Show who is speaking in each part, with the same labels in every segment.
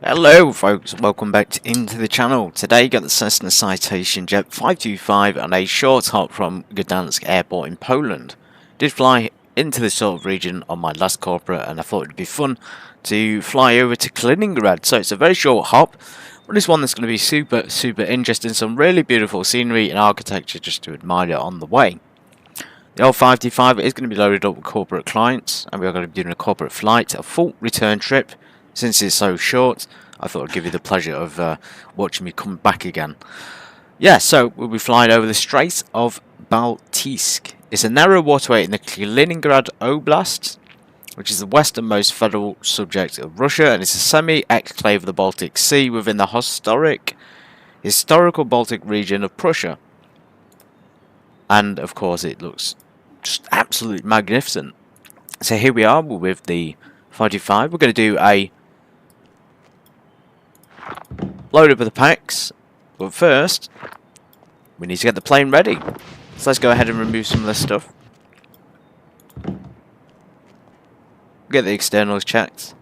Speaker 1: Hello folks, welcome back into the channel. Today got the Cessna Citation Jet 525 on a short hop from Gdansk Airport in Poland. Did fly into this sort of region on my last corporate and I thought it'd be fun to fly over to Kaliningrad. So it's a very short hop, but this one that's going to be super interesting. Some really beautiful scenery and architecture just to admire it on the way. The old 525 is going to be loaded up with corporate clients and we are going to be doing a corporate flight, a full return trip. Since it's so short, I thought I'd give you the pleasure of watching me come back again. Yeah, so we'll be flying over the Strait of Baltisk. It's a narrow waterway in the Kaliningrad Oblast, which is the westernmost federal subject of Russia, and it's a semi-exclave of the Baltic Sea within the historical Baltic region of Prussia. And of course, it looks just absolutely magnificent. So here we are with the 525. We're going to do a load up of the packs, but first we need to get the plane ready. So let's go ahead and remove some of this stuff. Get the externals checked.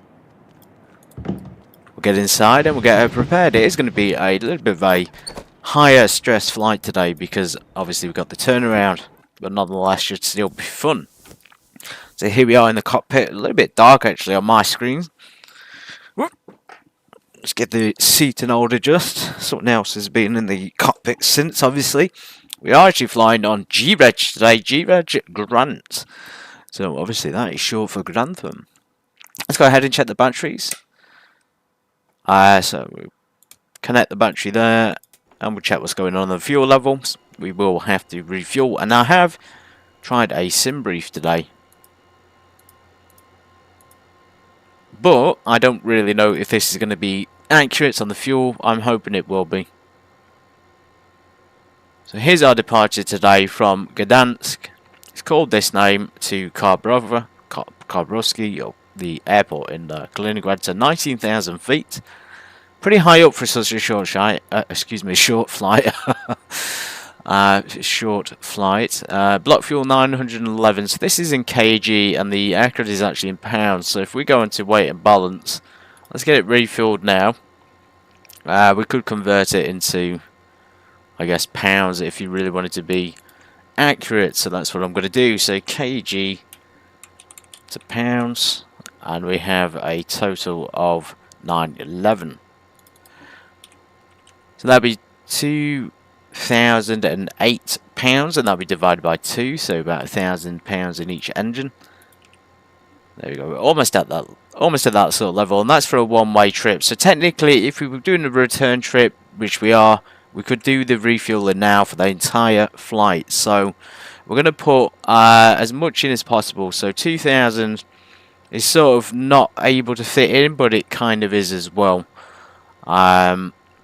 Speaker 1: We'll get inside and we'll get her prepared. It is going to be a little bit of a higher stress flight today because obviously we've got the turnaround, but nonetheless should still be fun. So here we are in the cockpit, a little bit dark actually on my screen. Whoop. Let's get the seat in order just. Something else has been in the cockpit since, obviously. We are actually flying on G-Reg today, G-Reg Grant. So obviously that is short for Grantham. Let's go ahead and check the batteries. So we connect the battery there and we'll check what's going on the fuel levels. We will have to refuel, and I have tried a sim brief today. But I don't really know if this is going to be accurate on the fuel. I'm hoping it will be. So here's our departure today from Gdansk. It's called this name to Karbrovsky, or the airport in Kaliningrad, to 19,000 feet. Pretty high up for such a short flight. Short flight. Block fuel 911. So this is in kg and the aircraft is actually in pounds. So if we go into weight and balance, let's get it refueled now. We could convert it into, I guess, pounds if you really wanted to be accurate. So that's what I'm going to do. So kg to pounds, and we have a total of 911. So that'd be 2,008 pounds, and that'll be divided by 2, so about £1,000 in each engine. There we go. We're almost at that sort of level, and that's for a one-way trip. So technically, if we were doing a return trip, which we are, we could do the refueling now for the entire flight. So we're going to put as much in as possible. So 2,000 is sort of not able to fit in, but it kind of is as well.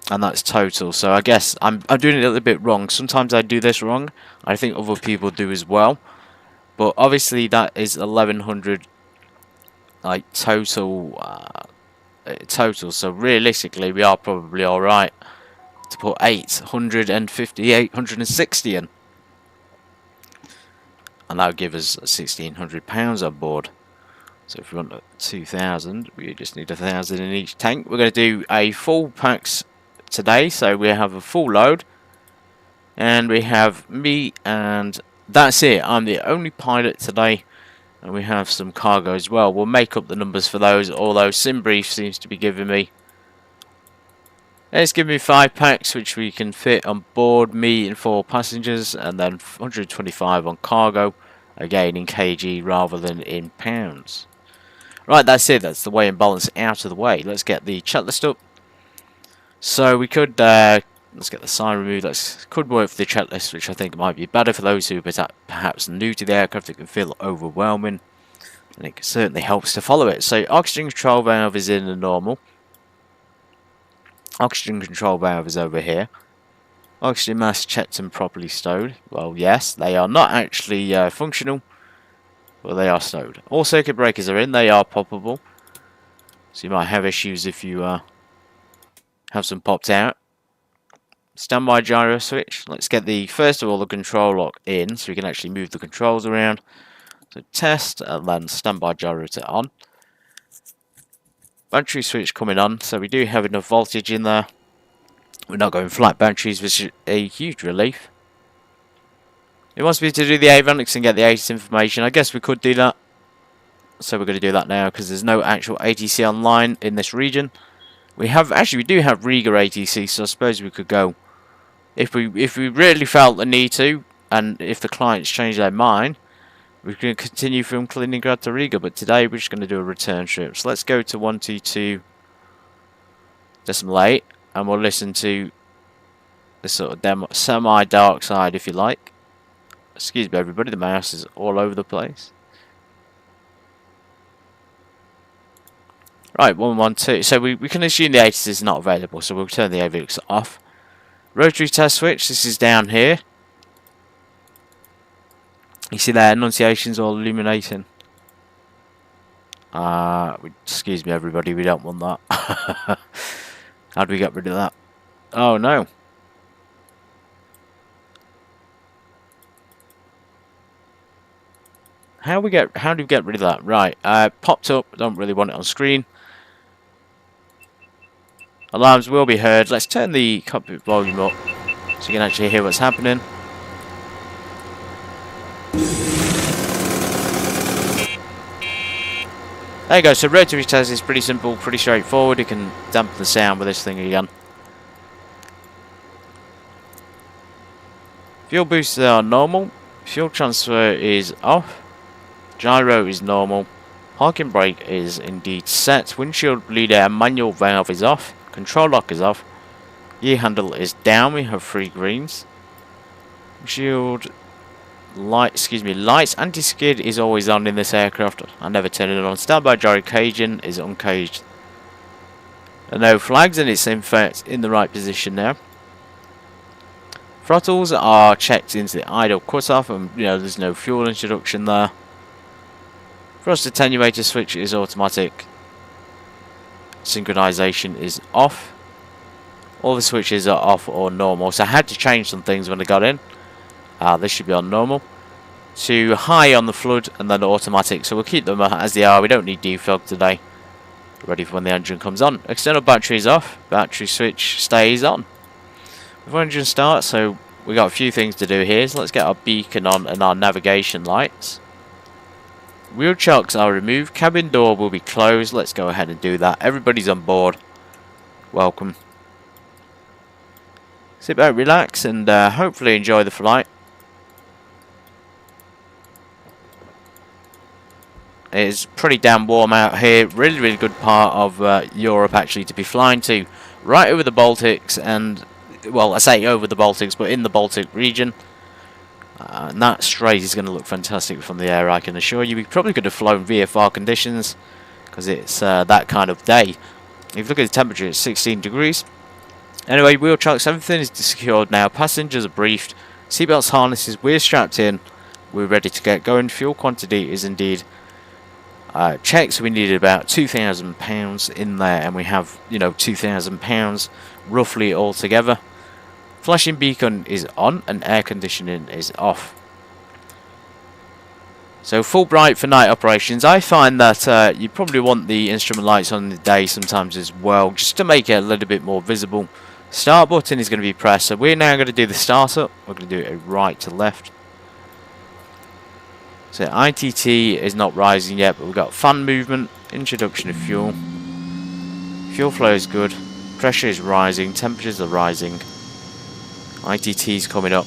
Speaker 1: And that's total. So I guess I'm doing it a little bit wrong. Sometimes I do this wrong. I think other people do as well. But obviously that is 1,100 like total. So realistically we are probably all right to put 860 in, and that would give us £1,600 on board. So if we want 2,000, we just need 1,000 in each tank. We're going to do a full packs today, so we have a full load, and we have me, and that's it. I'm the only pilot today, and we have some cargo as well. We'll make up the numbers for those, although SimBrief seems to be giving me, it's giving me 5 packs which we can fit on board, me and 4 passengers, and then 125 on cargo, again in kg rather than in pounds. Right, that's it. That's the weigh and balance out of the way. Let's get the checklist up. So we could, let's get the sign removed. Could work for the checklist, which I think might be better for those who are perhaps new to the aircraft. It can feel overwhelming, and it certainly helps to follow it. So oxygen control valve is in the normal. Oxygen control valve is over here. Oxygen mask checked and properly stowed. Well, yes, they are not actually functional, but they are stowed. All circuit breakers are in. They are poppable, so you might have issues if you have some popped out. Standby gyro switch. Let's get first of all the control lock in so we can actually move the controls around. So test and then standby gyro to on. Battery switch coming on, so we do have enough voltage in there. We're not going flat batteries, which is a huge relief. It wants me to do the avionics and get the ATIS information. I guess we could do that. So we're going to do that now because there's no actual ATC online in this region. We do have Riga ATC, so I suppose we could go if we really felt the need to, and if the clients change their mind, we can continue from Kaliningrad to Riga. But today we're just going to do a return trip. So let's go to 122.8, and we'll listen to this sort of demo, semi-dark side, if you like. Excuse me, everybody. The mouse is all over the place. Right, 112. So we can assume the ATIS is not available, so we'll turn the avionics off. Rotary test switch, this is down here. You see there, annunciations all illuminating. Excuse me everybody, we don't want that. How do we get rid of that? Oh no. How do we get rid of that? Right, popped up, don't really want it on screen. Alarms will be heard. Let's turn the cockpit volume up so you can actually hear what's happening. There you go, so rotary test is pretty simple, pretty straightforward. You can dampen the sound with this thing again. Fuel boosters are normal. Fuel transfer is off. Gyro is normal. Parking brake is indeed set. Windshield bleed air manual valve is off. Control lock is off. Gear handle is down. We have 3 greens. Windshield lights anti-skid is always on in this aircraft. I never turn it on. Standby gyro caging is uncaged. There are no flags, and it's in fact in the right position now. Throttles are checked into the idle cutoff, and there's no fuel introduction there. Thrust attenuator switch is automatic. Synchronization is off. All the switches are off or normal. So I had to change some things when I got in. This should be on normal. To high on the flood and then automatic. So we'll keep them as they are. We don't need defog today. Ready for when the engine comes on. External battery is off. Battery switch stays on. Before engine starts, so we got a few things to do here. So let's get our beacon on and our navigation lights. Wheel chocks are removed. Cabin door will be closed. Let's go ahead and do that. Everybody's on board. Welcome. Sit back, relax, and hopefully enjoy the flight. It's pretty damn warm out here. Really, really good part of Europe actually to be flying to. Right over the Baltics, and well, I say over the Baltics, but in the Baltic region. And that straight is going to look fantastic from the air, I can assure you. We probably could have flown VFR conditions because it's that kind of day. If you look at the temperature, it's 16 degrees. Anyway, wheel chocks, everything is secured now. Passengers are briefed. Seatbelts, harnesses, we're strapped in. We're ready to get going. Fuel quantity is indeed checked. So we needed about £2,000 in there, and we have, £2,000 roughly altogether. Flashing beacon is on and air conditioning is off. So full bright for night operations. I find that you probably want the instrument lights on in the day sometimes as well, just to make it a little bit more visible. Start button is going to be pressed, so we're now going to do the startup. We're going to do it right to left. So ITT is not rising yet, but we've got fan movement, introduction of fuel. Fuel flow is good. Pressure is rising, temperatures are rising. ITT is coming up.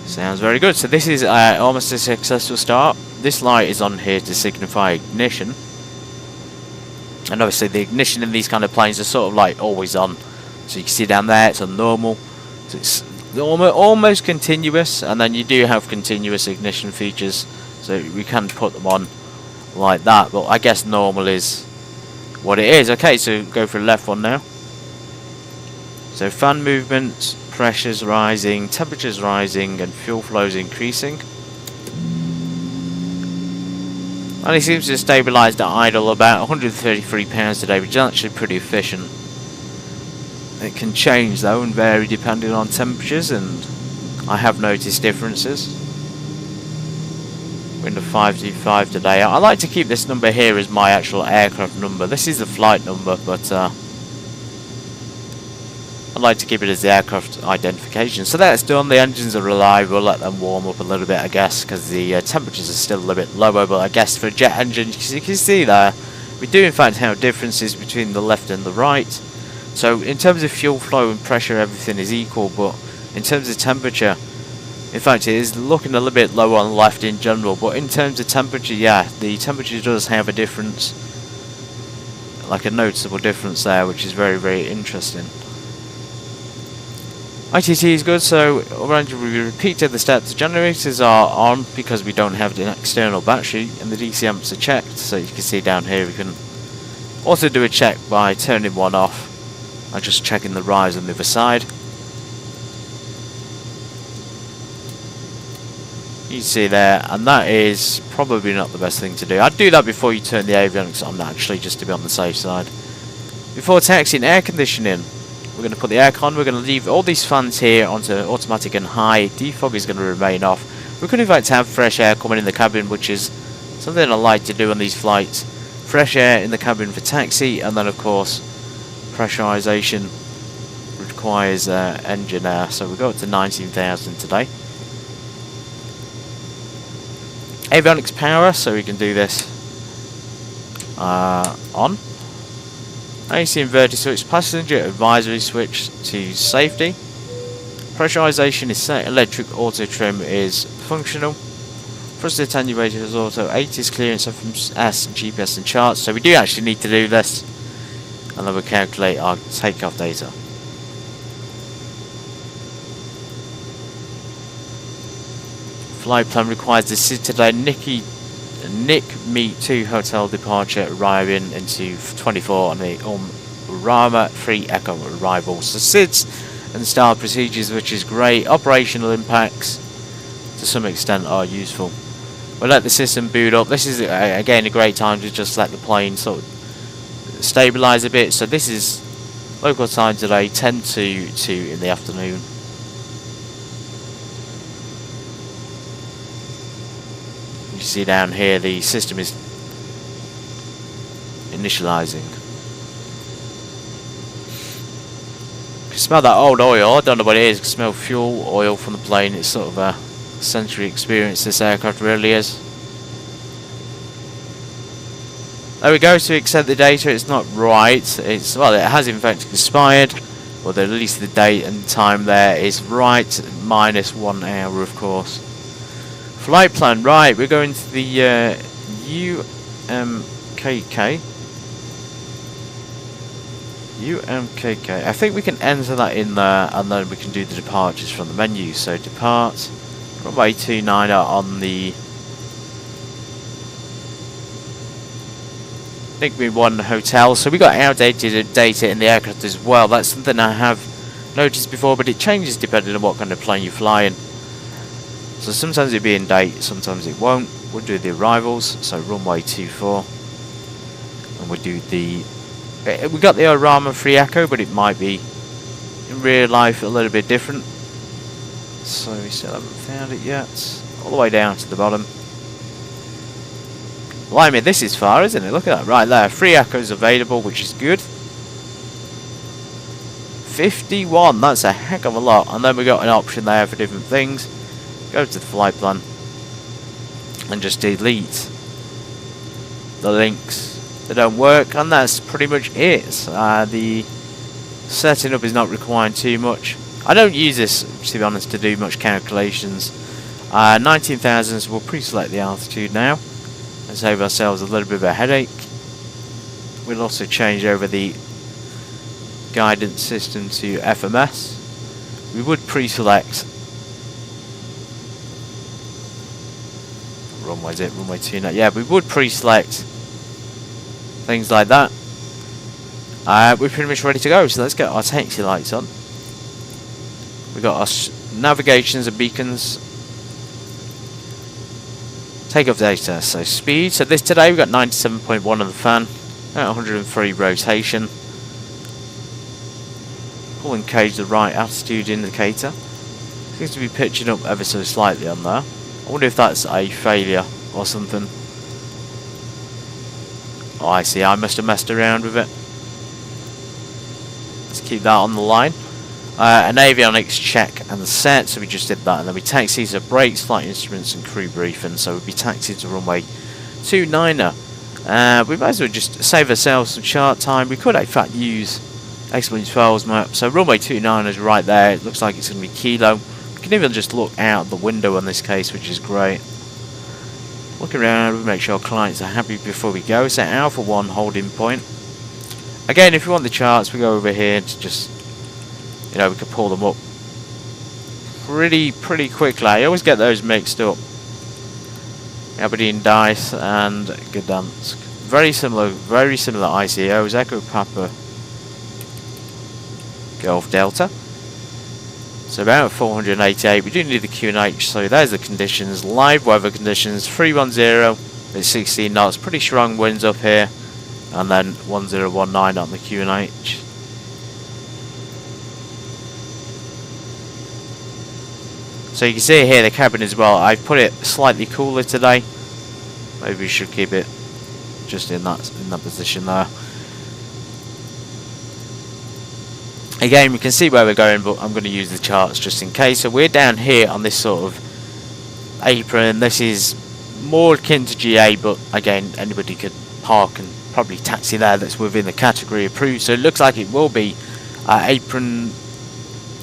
Speaker 1: Sounds very good. So this is almost a successful start. This light is on here to signify ignition. And obviously the ignition in these kind of planes are sort of like always on. So you can see down there it's on normal. So it's almost continuous, and then you do have continuous ignition features. So we can put them on like that, but I guess normal is what it is. Okay, so go for the left one now. So fan movements, pressures rising, temperatures rising, and fuel flows increasing. And it seems to have stabilised at idle about £133 today, which is actually pretty efficient. It can change though and vary depending on temperatures and I have noticed differences. We're in the 525 today. I like to keep this number here as my actual aircraft number. This is the flight number, but I like to keep it as the aircraft identification. So that's done. The engines are alive. We'll let them warm up a little bit, I guess, because the temperatures are still a little bit lower. But I guess for a jet engine, you can see there, we do in fact have differences between the left and the right. So in terms of fuel flow and pressure, everything is equal. But in terms of temperature, in fact, it is looking a little bit lower on the left in general. But in terms of temperature, yeah, the temperature does have a difference, like a noticeable difference there, which is very, very interesting. ITT is good, so around we repeated the steps. The generators are on because we don't have an external battery, and the DC amps are checked. So you can see down here we can also do a check by turning one off and just checking the rise on the other side. You see there, and that is probably not the best thing to do. I'd do that before you turn the avionics on, actually, just to be on the safe side. Before taxiing, air conditioning. We're going to put the aircon. We're going to leave all these fans here onto automatic and high. Defog is going to remain off. We could in fact have fresh air coming in the cabin, which is something I like to do on these flights. Fresh air in the cabin for taxi, and then of course pressurization requires engine air. So we go up to 19,000 today. Avionics power, so we can do this on. AC inverter switch, passenger advisory switch to safety. Pressurization is set, electric auto trim is functional. Thrust attenuator is auto, 80s clearance, FMS, GPS and charts. So we do actually need to do this, and then we'll calculate our takeoff data. Flight plan requires the Citation Nick Meet 2 hotel departure, arriving into 24 on the Rama 3 Echo arrival. So SIDS and start procedures, which is great. Operational impacts to some extent are useful. We'll let the system boot up. This is again a great time to just let the plane sort of stabilize a bit. So this is local time today, 10 to 2 in the afternoon. You see down here the system is initializing. You can smell that old oil. I don't know what it is. You can smell fuel oil from the plane. It's sort of a sensory experience, this aircraft really is. There we go. To accept the data, it's not right. It's, well, it has in fact expired, or at least the date and time there is right, minus 1 hour of course. Flight plan, right, we're going to the UMKK. UMKK. I think we can enter that in there, and then we can do the departures from the menu. So depart runway 29 on the Nigby 1 hotel. So we got outdated data in the aircraft as well. That's something I have noticed before, but it changes depending on what kind of plane you're flying. So sometimes it'll be in date, sometimes it won't. We'll do the arrivals, so runway 24, and we'll do the. We got the Orama 3 Echo, but it might be in real life a little bit different. So we still haven't found it yet. All the way down to the bottom. Well, I mean, this is far, isn't it? Look at that, right there. 3 Echoes available, which is good. 51, that's a heck of a lot. And then we got an option there for different things. Go to the flight plan and just delete the links that don't work, and that's pretty much it. The setting up is not requiring too much. I don't use this, to be honest, to do much calculations. 19,000, so we'll pre-select the altitude now and save ourselves a little bit of a headache. We'll also change over the guidance system to FMS. We would pre-select runway's it, runway 29. Yeah, we would pre-select things like that. We're pretty much ready to go, so let's get our taxi lights on. We got our navigations and beacons. Takeoff data, so speed. So this today we got 97.1 on the fan, 103 rotation. Pull and cage the right altitude indicator. Seems to be pitching up ever so slightly on there. I wonder if that's a failure or something. Oh, I see. I must have messed around with it. Let's keep that on the line. An avionics check and set, so we just did that, and then we taxied to brakes, flight instruments and crew briefing, so we'd be taxied to runway 29er. We might as well just save ourselves some chart time. We could in fact use X-12's map, so runway 29 is right there. It looks like it's going to be kilo. We can even just look out the window in this case, which is great. Look around, we make sure our clients are happy before we go. So Alpha 1 holding point. Again, if you want the charts, we go over here to just, you know, we can pull them up pretty quickly. I always get those mixed up. Aberdeen Dice and Gdansk. Very similar ICOs. Echo Papa Golf Delta. So about 488. We do need the QNH, so there's the conditions. Live weather conditions, 310 at 16 knots. Pretty strong winds up here. And then 1019 on the QNH. So you can see here the cabin as well. I've put it slightly cooler today. Maybe we should keep it just in that position there. Again, we can see where we're going, but I'm going to use the charts just in case. So we're down here on this sort of apron. This is more akin to GA, but again, anybody could park and probably taxi there that's within the category approved. So it looks like it will be apron,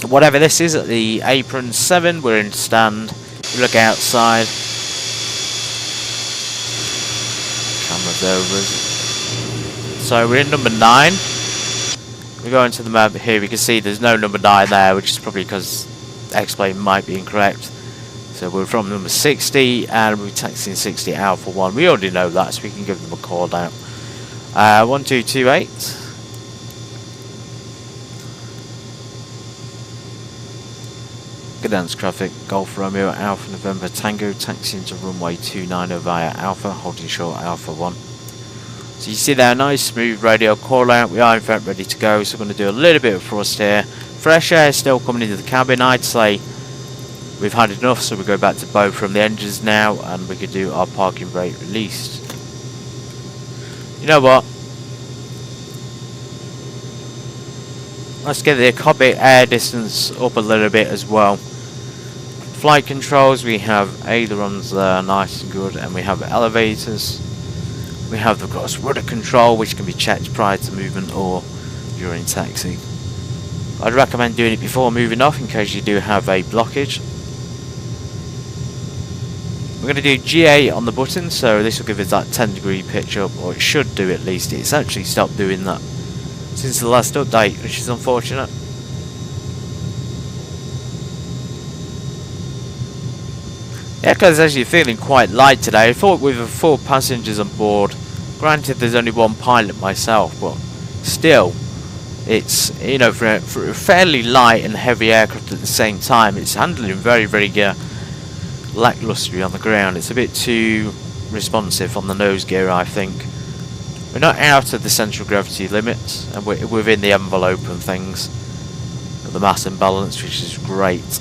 Speaker 1: whatever this is, at the apron 7. We're in stand. We look outside. Cameras over. So we're in number 9. We go into the map here, we can see there's no number 9 there, which is probably because X-plane might be incorrect. So we're from number 60 and we're taxiing 60 Alpha 1. We already know that, so we can give them a call down. 1228. Gdansk traffic, Golf Romeo, Alpha November Tango, taxiing to runway 29 via Alpha, holding short Alpha 1. So you see there, nice smooth radio call out. We are in fact ready to go, so we're going to do a little bit of thrust here. Fresh air still coming into the cabin. I'd say we've had enough, so we go back to bow from the engines now, and we could do our parking brake released. You know what? Let's get the cockpit air distance up a little bit as well. Flight controls, we have ailerons there, nice and good, and we have elevators. We have, of course, rudder control, which can be checked prior to movement or during taxi. I'd recommend doing it before moving off in case you do have a blockage. We're going to do GA on the button, so this will give us that 10-degree pitch up, or it should do at least. It's actually stopped doing that since the last update, which is unfortunate. The aircraft is actually feeling quite light today. I thought with 4 passengers on board, granted there's only 1 pilot myself, but still, it's, you know, for a fairly light and heavy aircraft at the same time, it's handling very lacklustre on the ground. It's a bit too responsive on the nose gear, I think. We're not out of the central gravity limits, and we're within the envelope and things of the mass imbalance, which is great.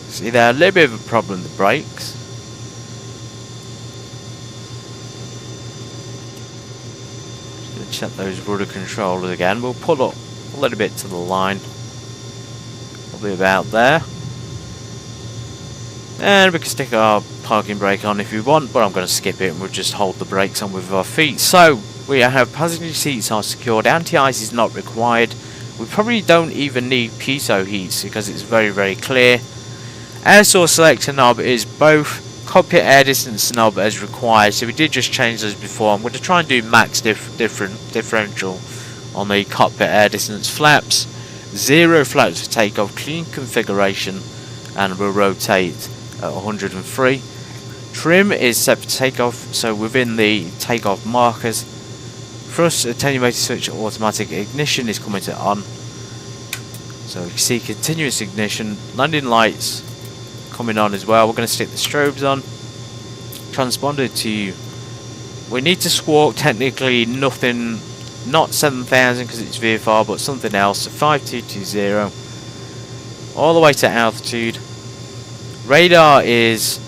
Speaker 1: See there, a little bit of a problem with the brakes. Just going to check those rudder controllers again. We'll pull up a little bit to the line, probably about there. And we can stick our parking brake on if we want, but I'm going to skip it and we'll just hold the brakes on with our feet. So we have passenger seats are secured, anti-ice is not required. We probably don't even need piezo heats because it's very clear. Air source selector knob is both cockpit air distance knob as required, so we did just change those before. I'm going to try and do max differential on the cockpit air distance. Flaps, 0 flaps for takeoff, clean configuration, and we'll rotate at 103. Trim is set for takeoff, so within the takeoff markers. Thrust attenuated switch automatic ignition is coming to on. So you can see continuous ignition, landing lights coming on as well. We're going to stick the strobes on. Transponder to, we need to squawk, technically nothing not 7,000 because it's VFR, but something else. So 5220 all the way to altitude. Radar is,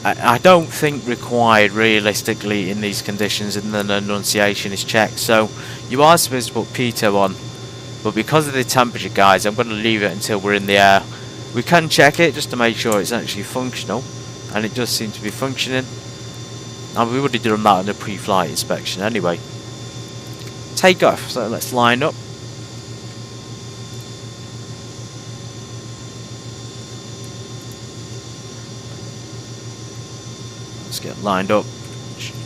Speaker 1: I don't think, required realistically in these conditions, and then annunciation is checked. So you are supposed to put pitot on, but because of the temperature, guys, I'm going to leave it until we're in the air. We can check it just to make sure it's actually functional, and it does seem to be functioning. And we would have done that on the pre-flight inspection anyway. Take off, so let's line up. Let's get lined up,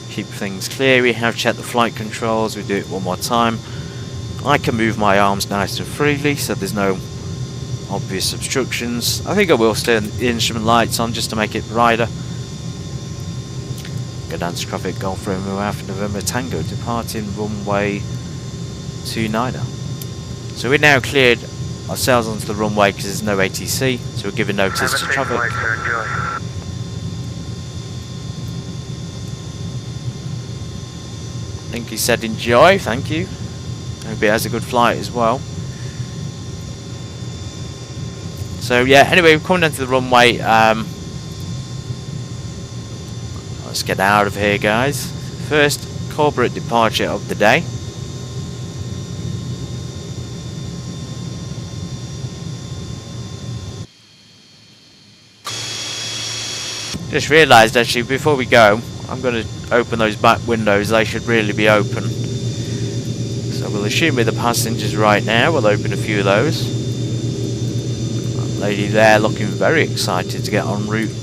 Speaker 1: keep things clear. We have checked the flight controls, we do it one more time. I can move my arms nice and freely, so there's no obvious obstructions. I think I will stay the instrument lights on just to make it brighter. Gdansk traffic, Golf Romeo Alpha November Tango, departing runway 29. So we're now cleared ourselves onto the runway because there's no ATC, so we're giving notice to traffic. I think he said enjoy, thank you. Hope he has a good flight as well. So yeah, anyway, we're coming down to the runway. Let's get out of here, guys. First corporate departure of the day. Just realised actually before we go, I'm going to open those back windows. They should really be open. So we'll assume we're the passengers right now. We'll open a few of those. That lady there looking very excited to get en route.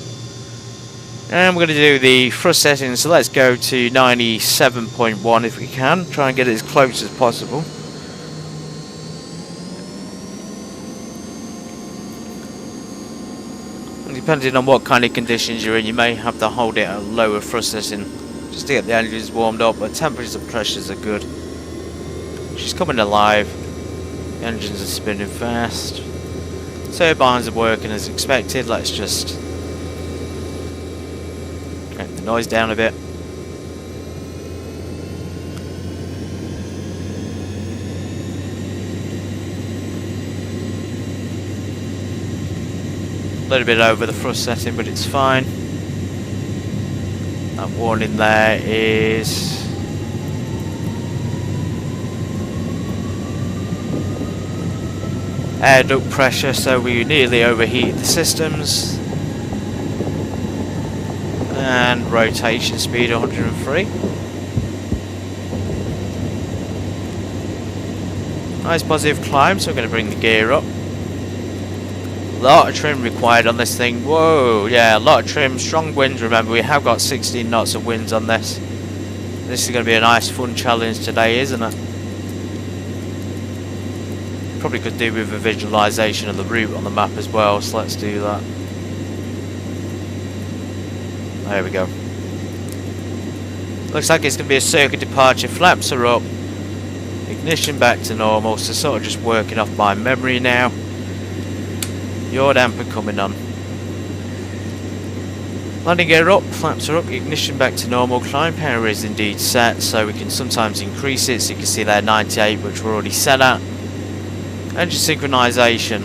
Speaker 1: And we're going to do the thrust settings, so let's go to 97.1 if we can. Try and get it as close as possible. And depending on what kind of conditions you're in, you may have to hold it at a lower thrust setting just to get the engines warmed up, but temperatures and pressures are good. She's coming alive. The engines are spinning fast. Turbines are working as expected. Let's just crank the noise down a bit. A little bit over the thrust setting, but it's fine. That warning there is air duct pressure, so we nearly overheat the systems. And rotation speed 103. Nice positive climb, so we're going to bring the gear up. A lot of trim required on this thing. Whoa, yeah, a lot of trim, strong winds. Remember, we have got 16 knots of winds on this. This is going to be a nice fun challenge today, isn't it? Probably could do with a visualization of the route on the map as well, so let's do that. There we go. Looks like it's going to be a circuit departure. Flaps are up. Ignition back to normal, so sort of just working off my memory now. Yaw damper coming on. Landing gear up, flaps are up, ignition back to normal. Climb power is indeed set, so we can sometimes increase it. So you can see there 98, which we're already set at. Engine synchronization.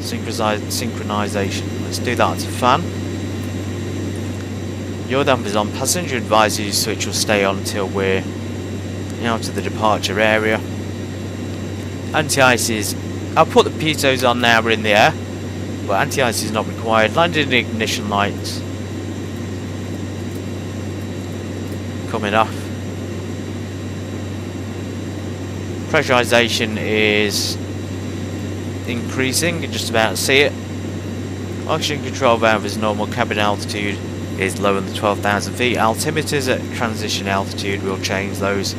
Speaker 1: Synchronization. Let's do that to fan. Yaw damper is on. Passenger advisory switch will stay on until we're out of the departure area. Anti-ice is... I'll put the pietos on now we're in the air, but anti-ice is not required. Landing ignition lights coming off. Pressurization is increasing. You can just about see it. Oxygen control valve is normal. Cabin altitude is lower than 12,000 feet. Altimeters at transition altitude, we'll change those,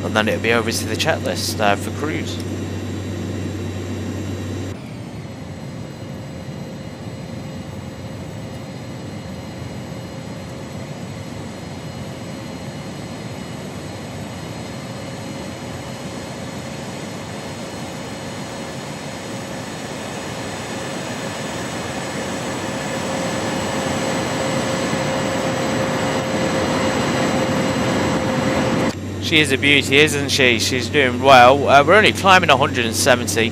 Speaker 1: and then it'll be over to the checklist for cruise. She is a beauty, isn't she? She's doing well. We're only climbing 170.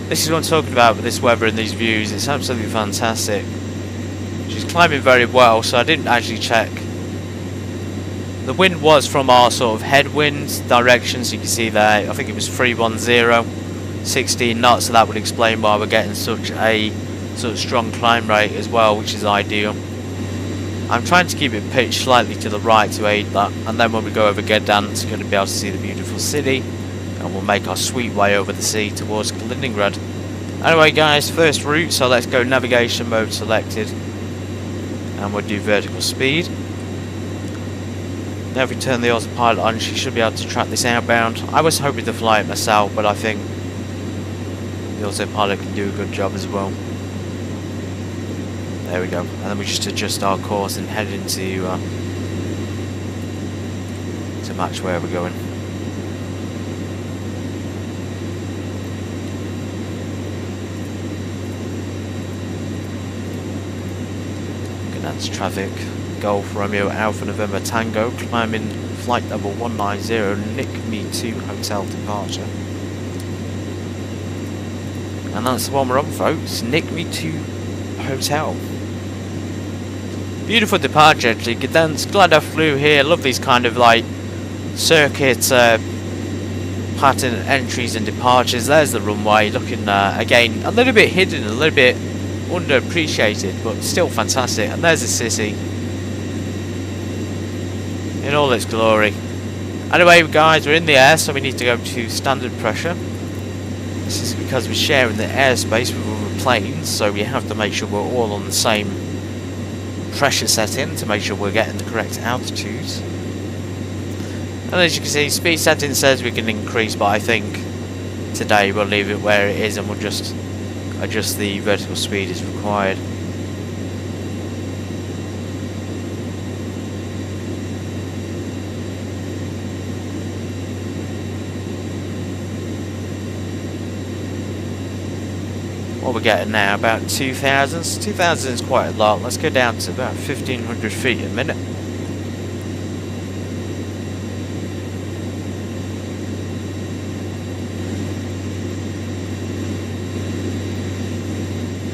Speaker 1: This is what I'm talking about with this weather and these views. It's absolutely fantastic. She's climbing very well, so I didn't actually check. The wind was from our sort of headwind direction, so you can see there, I think it was 310, 16 knots, so that would explain why we're getting such a sort of strong climb rate as well, which is ideal. I'm trying to keep it pitched slightly to the right to aid that, and then when we go over Gdansk, we're going to be able to see the beautiful city, and we'll make our sweet way over the sea towards Kaliningrad. Anyway guys, first route, so let's go navigation mode selected, and we'll do vertical speed. Now if we turn the autopilot on, she should be able to track this outbound. I was hoping to fly it myself, but I think the autopilot can do a good job as well. There we go, and then we just adjust our course and head into to match where we're going. Gdansk traffic, Golf Romeo Alpha November Tango, climbing flight level 190, Nick Me 2 hotel departure. And that's the one we're on, folks, Nick Me 2 hotel. Beautiful departure actually, Gdansk. Glad I flew here. Love these kind of like circuit pattern entries and departures. There's the runway, looking again a little bit hidden, a little bit underappreciated, but still fantastic. And there's the city in all its glory. Anyway guys, we're in the air, so we need to go to standard pressure. This is because we're sharing the airspace with other planes, so we have to make sure we're all on the same pressure setting to make sure we're getting the correct altitudes. And as you can see, speed setting says we can increase, but I think today we'll leave it where it is and we'll just adjust the vertical speed as required. What we're getting now, about 2,000. 2,000 is quite a lot. Let's go down to about 1,500 feet a minute.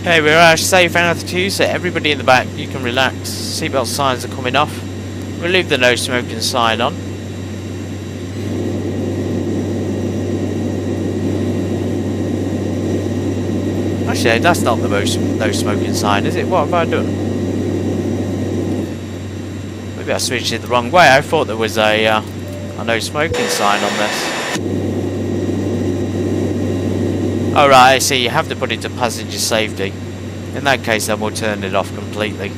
Speaker 1: Okay, we're at safe altitude, so everybody in the back, you can relax. Seatbelt signs are coming off. We'll leave the no smoking sign on. Actually, that's not the no smoking sign, is it? What have I done? Maybe I switched it the wrong way. I thought there was a no smoking sign on this. Oh right, I see. You have to put it to passenger safety. In that case, then we'll turn it off completely.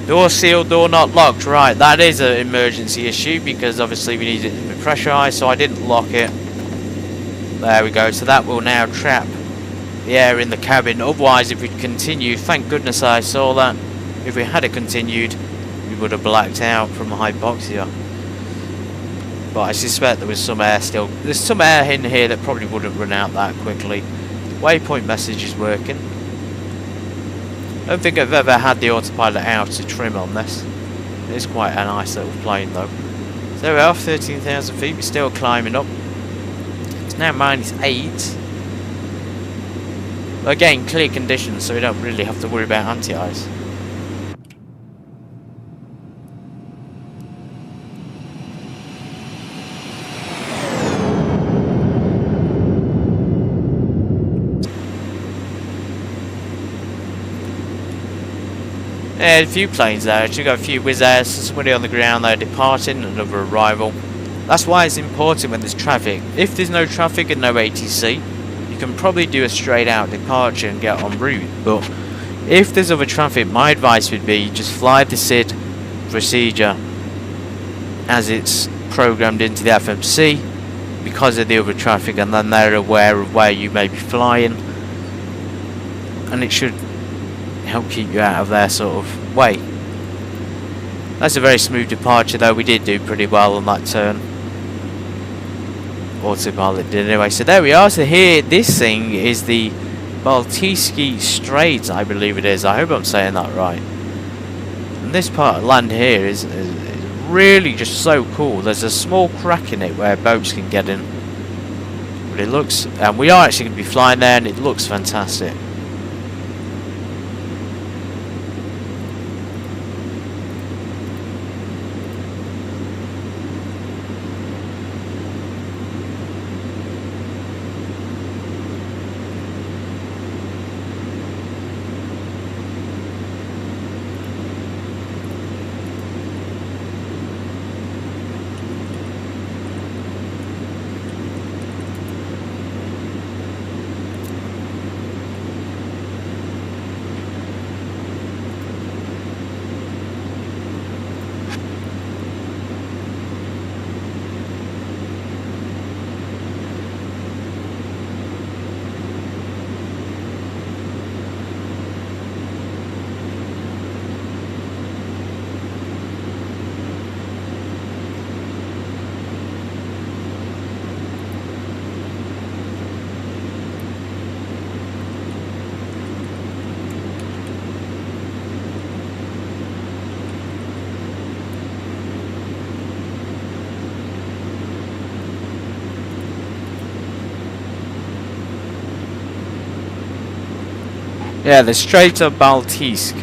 Speaker 1: Door sealed, door not locked. Right, that is an emergency issue because obviously we need it to be pressurised, so I didn't lock it. There we go. So that will now trap the air in the cabin. Otherwise, if we'd continued, thank goodness I saw that. If we had continued, we would have blacked out from hypoxia. But I suspect there was some air still. There's some air in here that probably wouldn't run out that quickly. Waypoint message is working. I don't think I've ever had the autopilot out to trim on this. It's quite a nice little plane though. So there we are, 13,000 feet, we're still climbing up. It's now -8. But again, clear conditions, so we don't really have to worry about anti-ice. Yeah, a few planes there. Actually got a few Wizz Airs, somebody on the ground there departing, another arrival. That's why it's important when there's traffic. If there's no traffic and no ATC, you can probably do a straight out departure and get en route. But if there's other traffic, my advice would be just fly the SID procedure as it's programmed into the FMC because of the other traffic, and then they're aware of where you may be flying, and it should help keep you out of their sort of way. That's a very smooth departure though. We did do pretty well on that turn. Autopilot did anyway. So there we are. So here, this thing is the Baltijski Strait, I believe it is. I hope I'm saying that right. And this part of land here is really just so cool. There's a small crack in it where boats can get in. But it looks, and we are actually going to be flying there, and it looks fantastic. Yeah, the Strait of Baltijsk.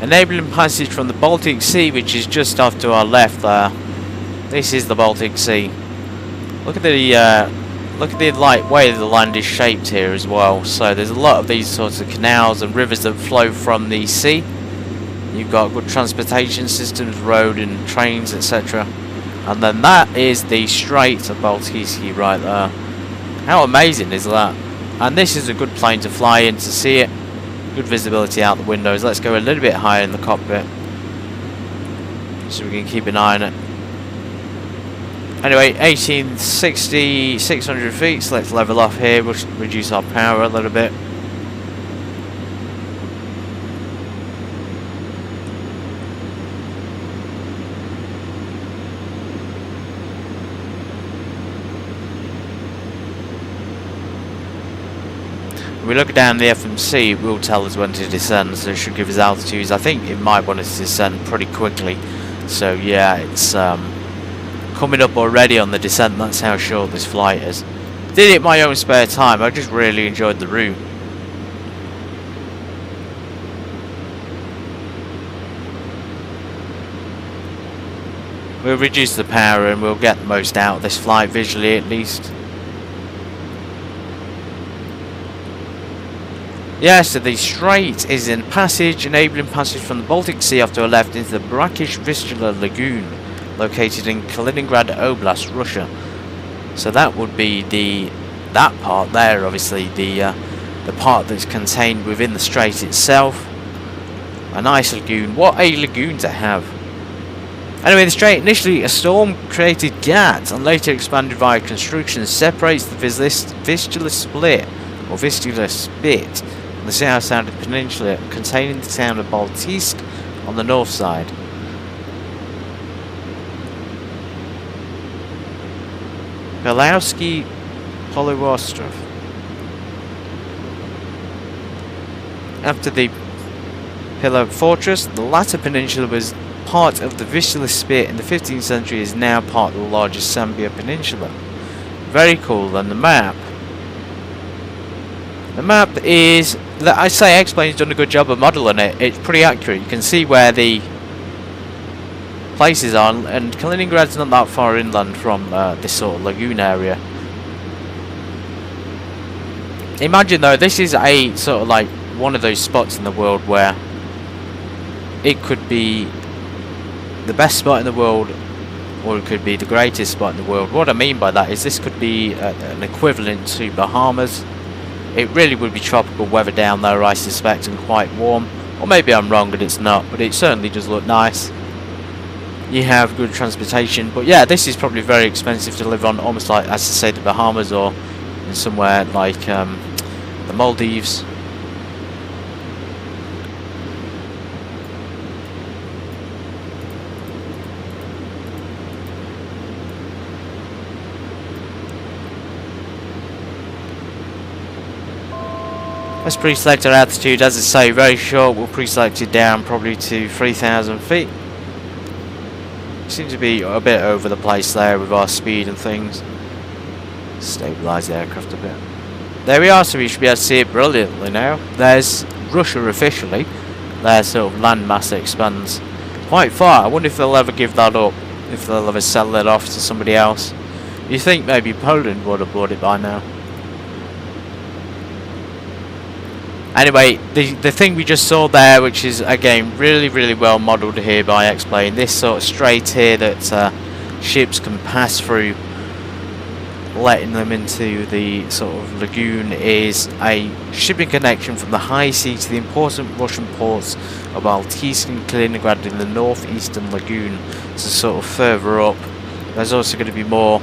Speaker 1: Enabling passage from the Baltic Sea, which is just off to our left there. This is the Baltic Sea. Look at the light way the land is shaped here as well. So there's a lot of these sorts of canals and rivers that flow from the sea. You've got good transportation systems, road and trains, etc. And then that is the Strait of Baltijsk right there. How amazing is that? And this is a good plane to fly in to see it. Good visibility out the windows. Let's go a little bit higher in the cockpit so we can keep an eye on it. Anyway, 1860, 600 feet, so let's level off here. We'll reduce our power a little bit. We look down the FMC, it will tell us when to descend, so it should give us altitudes. I think it might want us to descend pretty quickly. So yeah, it's coming up already on the descent. That's how short this flight is. Did it in my own spare time. I just really enjoyed the route. We'll reduce the power and we'll get the most out of this flight, visually at least. Yeah, so the strait is in passage, enabling passage from the Baltic Sea off to our left into the Brackish-Vistula Lagoon, located in Kaliningrad Oblast, Russia. So that would be that part there, obviously, the part that's contained within the strait itself. A nice lagoon. What a lagoon to have. Anyway, the strait, initially a storm created gat and later expanded via construction, separates the Vistula Split, or Vistula Spit, the south-sounded peninsula containing the town of Baltijsk on the north side. Belowski Poloostrov. After the Pillar Fortress, the latter peninsula was part of the Vistula Spit in the 15th century, is now part of the larger Sambia Peninsula. Very cool. And the map. The map is, I say X-Plane's done a good job of modelling it. It's pretty accurate. You can see where the places are, and Kaliningrad's not that far inland from this sort of lagoon area. Imagine though, this is a sort of like one of those spots in the world where it could be the best spot in the world, or it could be the greatest spot in the world. What I mean by that is this could be an equivalent to Bahamas. It really would be tropical weather down there, I suspect, and quite warm. Or maybe I'm wrong and it's not, but it certainly does look nice. You have good transportation, but yeah, this is probably very expensive to live on, almost like, as I say, the Bahamas, or in somewhere like the Maldives. Let's pre-select our altitude. As I say, very short. We'll pre-select it down probably to 3,000 feet. Seems to be a bit over the place there with our speed and things. Stabilise the aircraft a bit. There we are, so we should be able to see it brilliantly now. There's Russia officially. Their sort of landmass expands quite far. I wonder if they'll ever give that up. If they'll ever sell it off to somebody else. You think maybe Poland would have bought it by now. Anyway, the thing we just saw there, which is again really well modelled here by X-Plane, this sort of strait here that ships can pass through, letting them into the sort of lagoon, is a shipping connection from the high sea to the important Russian ports of Baltisk and Kaliningrad in the northeastern lagoon. So sort of further up, there's also going to be more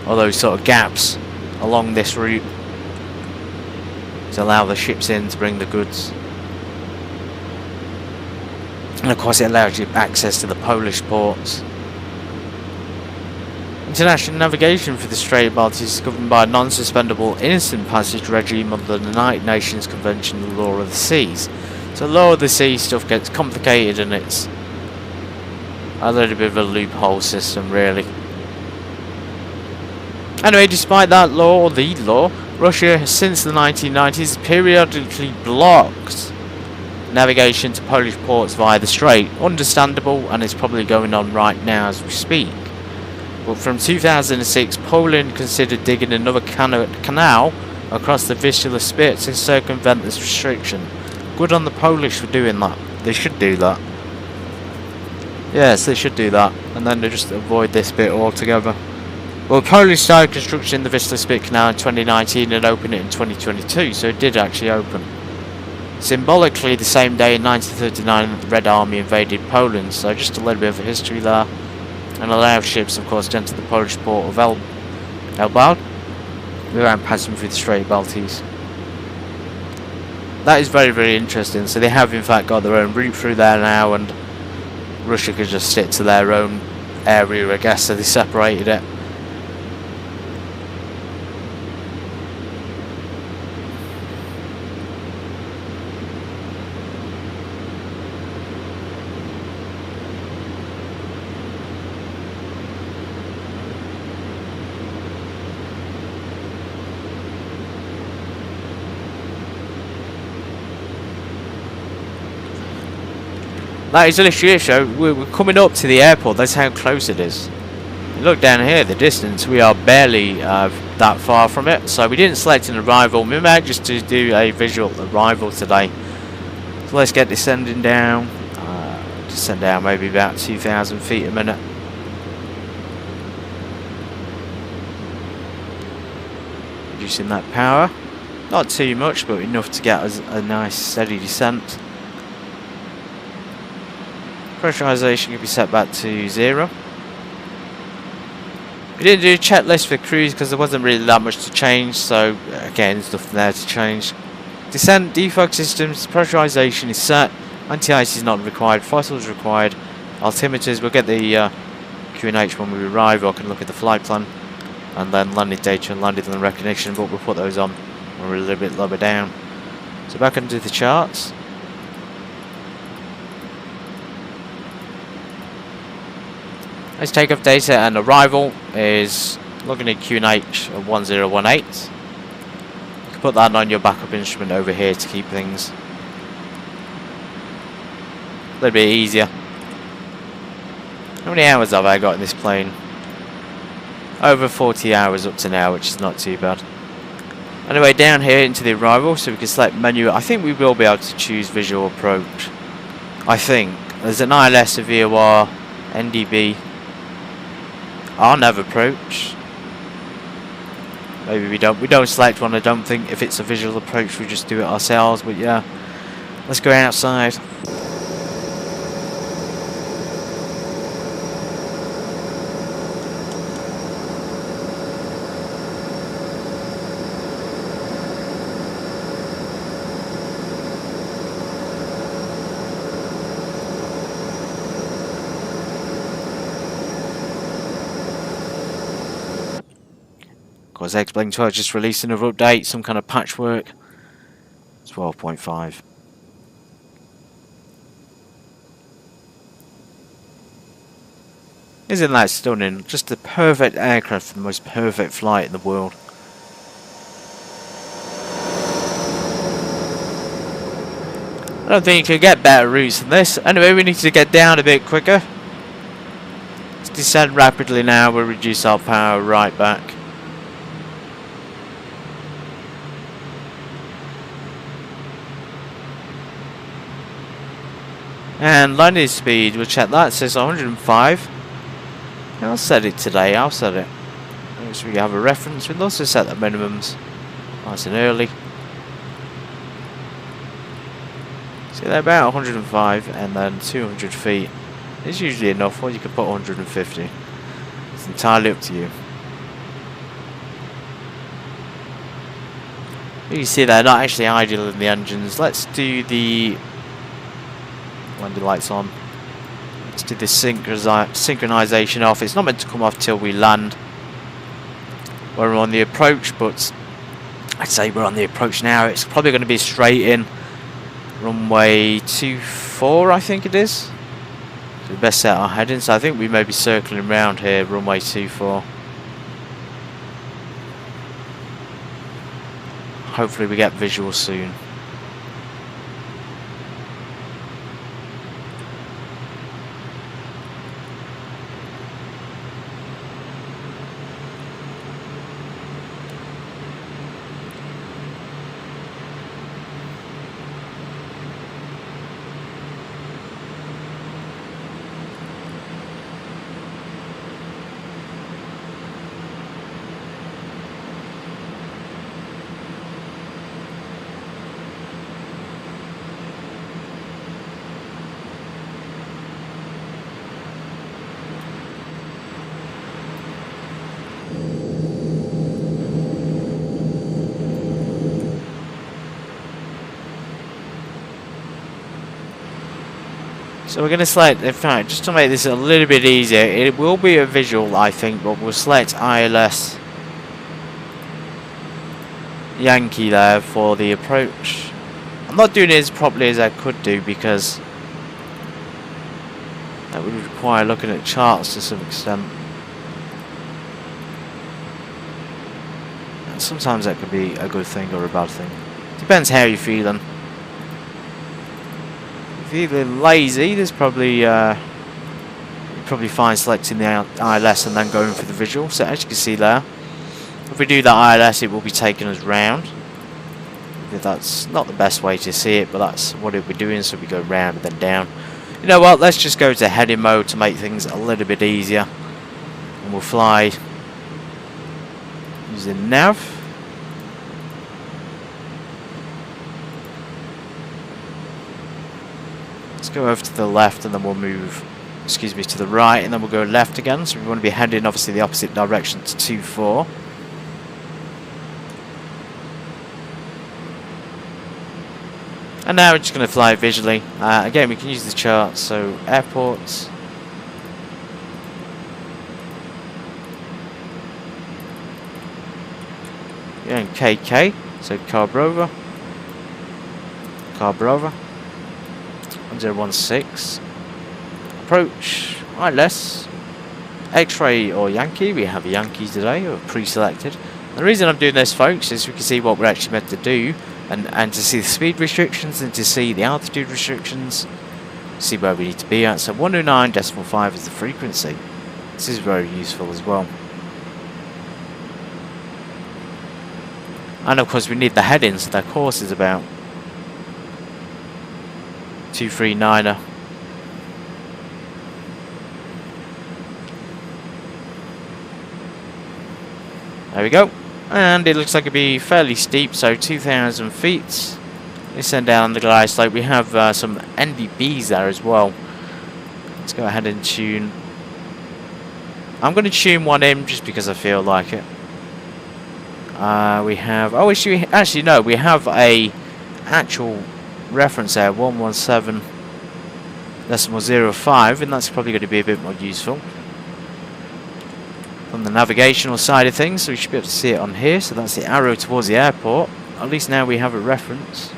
Speaker 1: of those sort of gaps along this route to allow the ships in to bring the goods. And of course it allows you access to the Polish ports. International navigation for the Strait of Baltic is governed by a non-suspendable instant passage regime under the United Nations Convention on the Law of the Seas. So law of the sea stuff gets complicated, and it's a little bit of a loophole system really. Anyway, despite that law, or the law, Russia since the 1990s periodically blocked navigation to Polish ports via the strait. Understandable, and it's probably going on right now as we speak. But from 2006, Poland considered digging another canal across the Vistula Spit to circumvent this restriction. Good on the Polish for doing that. They should do that. Yes, they should do that, and then they just avoid this bit altogether. Well, Polish started construction in the Vistula Spit Canal in 2019 and opened it in 2022, so it did actually open. Symbolically, the same day in 1939, the Red Army invaded Poland, so just a little bit of a history there. And allowed ships, of course, to enter the Polish port of Elbald without passing through the Strait of Baltic. That is very interesting. So they have in fact got their own route through there now, and Russia could just stick to their own area, I guess, so they separated it. That is literally it, so we're coming up to the airport. That's how close it is. Look down here, the distance, we are barely that far from it. So we didn't select an arrival. We might just do a visual arrival today. So let's get descending down. Descend down maybe about 2,000 feet a minute. Reducing that power. Not too much, but enough to get us a nice steady descent. Pressurization can be set back to 0. We didn't do a checklist for cruise because there wasn't really that much to change, so again, there's nothing there to change. Descent, defog systems, pressurization is set, anti-ice is not required, throttle is required, altimeters, we'll get the QNH when we arrive, or I can look at the flight plan, and then landing data and landing and recognition, but we'll put those on when we're a little bit lower down. So back into the charts. Let's take off data, and arrival is looking at QNH of 1018. You can put that on your backup instrument over here to keep things a little bit easier. How many hours have I got in this plane? Over 40 hours up to now, which is not too bad. Anyway, down here into the arrival, so we can select menu. I think we will be able to choose visual approach. I think. There's an ILS, a VOR, NDB. I'll never approach. Maybe we don't select one, I don't think. If it's a visual approach, we just do it ourselves, but yeah. Let's go outside. As I explained to her, just released another update, some kind of patchwork 12.5. Isn't that stunning? Just the perfect aircraft for the most perfect flight in the world. I don't think you can get better routes than this. Anyway, we need to get down a bit quicker. Let's descend rapidly now. We'll reduce our power right back. And landing speed, we'll check that. It says 105. I'll set it today. I'll set it. So we have a reference. We'll also set the minimums nice and early. So they're about 105, and then 200 feet is usually enough, or you could put 150. It's entirely up to you. You see they're not actually idling the engines. Let's do the landing lights on. Let's do the synchronization off. It's not meant to come off till we land. We're on the approach, but I'd say we're on the approach now. It's probably going to be straight in. Runway 24, I think it is. So we best set our heading. So I think we may be circling around here, runway 24. Hopefully we get visual soon. So we're going to select, in fact, just to make this a little bit easier, it will be a visual, I think, but we'll select ILS Yankee there for the approach. I'm not doing it as properly as I could do because that would require looking at charts to some extent. And sometimes that could be a good thing or a bad thing. Depends how you're feeling. Feeling lazy, there's probably you're probably fine selecting the ILS and then going for the visual. So as you can see there, if we do that ILS, it will be taking us round. That's not the best way to see it, but that's what it will be doing. So we go round and then down. You know what? Let's just go to heading mode to make things a little bit easier, and we'll fly using nav. Go over to the left and then we'll move, excuse me, to the right, and then we'll go left again. So we want to be heading obviously the opposite direction to 24. And now we're just going to fly visually. Again, we can use the chart. So airports, UMKK, so Carbrova, 1016, approach, ILS, X-ray or Yankee. We have a Yankee today, or pre-selected. The reason I'm doing this, folks, is we can see what we're actually meant to do, and to see the speed restrictions, and to see the altitude restrictions, see where we need to be at. So 109.5 is the frequency. This is very useful as well. And of course we need the headings, so their course is about 239er. There we go. And it looks like it'll be fairly steep, so 2,000 feet. We send down the glide slope. We have some NDBs there as well. Let's go ahead and tune. I'm going to tune one in just because I feel like it. We have, oh, actually no, we have a actual reference there, 117.05, and that's probably going to be a bit more useful from the navigational side of things. So we should be able to see it on here. So that's the arrow towards the airport. At least now we have a reference.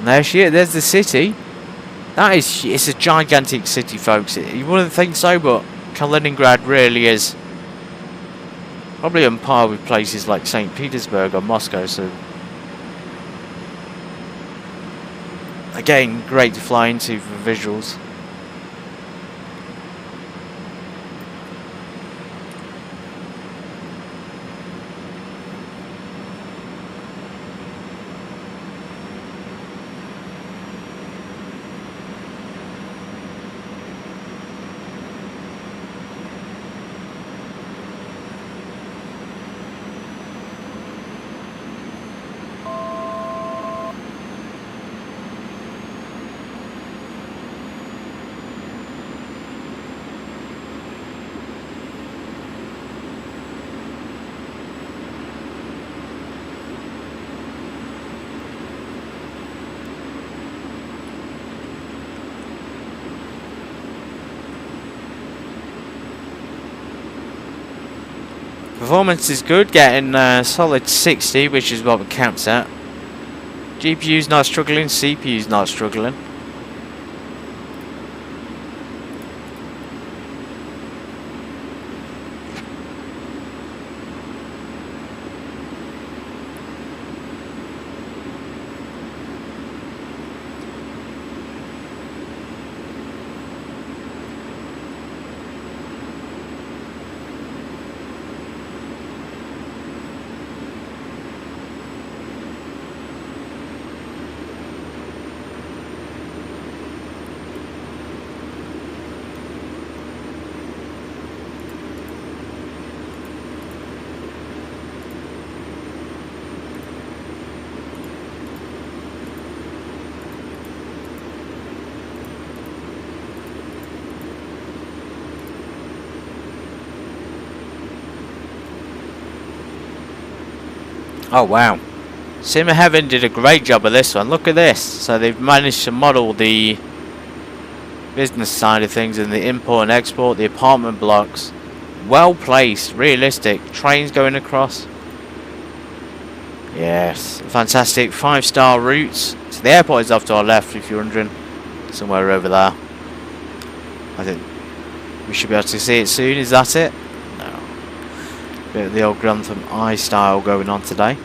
Speaker 1: There she is. There's the city. That is, it's a gigantic city, folks. You wouldn't think so, but Kaliningrad really is probably on par with places like St. Petersburg or Moscow. So again, great to fly into for visuals. Performance is good, getting solid 60, which is what we capped at. GPU's not struggling, CPU's not struggling. Oh wow, SimHeaven did a great job of this one. Look at this. So they've managed to model the business side of things and the import and export, the apartment blocks. Well placed, realistic, trains going across. Yes, fantastic 5-star routes. So the airport is off to our left if you're wondering, somewhere over there. I think we should be able to see it soon. Is that it? No. Bit of the old Grantham I style going on today.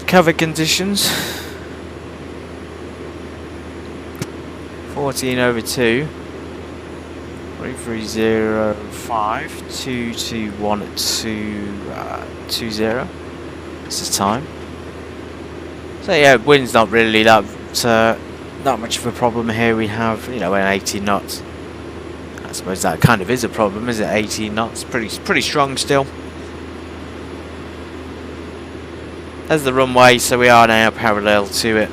Speaker 1: Cover conditions 14/2 3305 221 This is time. So yeah, wind's not really that much of a problem here. We have, you know, an 18 knots. I suppose that kind of is a problem, is it? 18 knots, pretty strong still. There's the runway, so we are now parallel to it.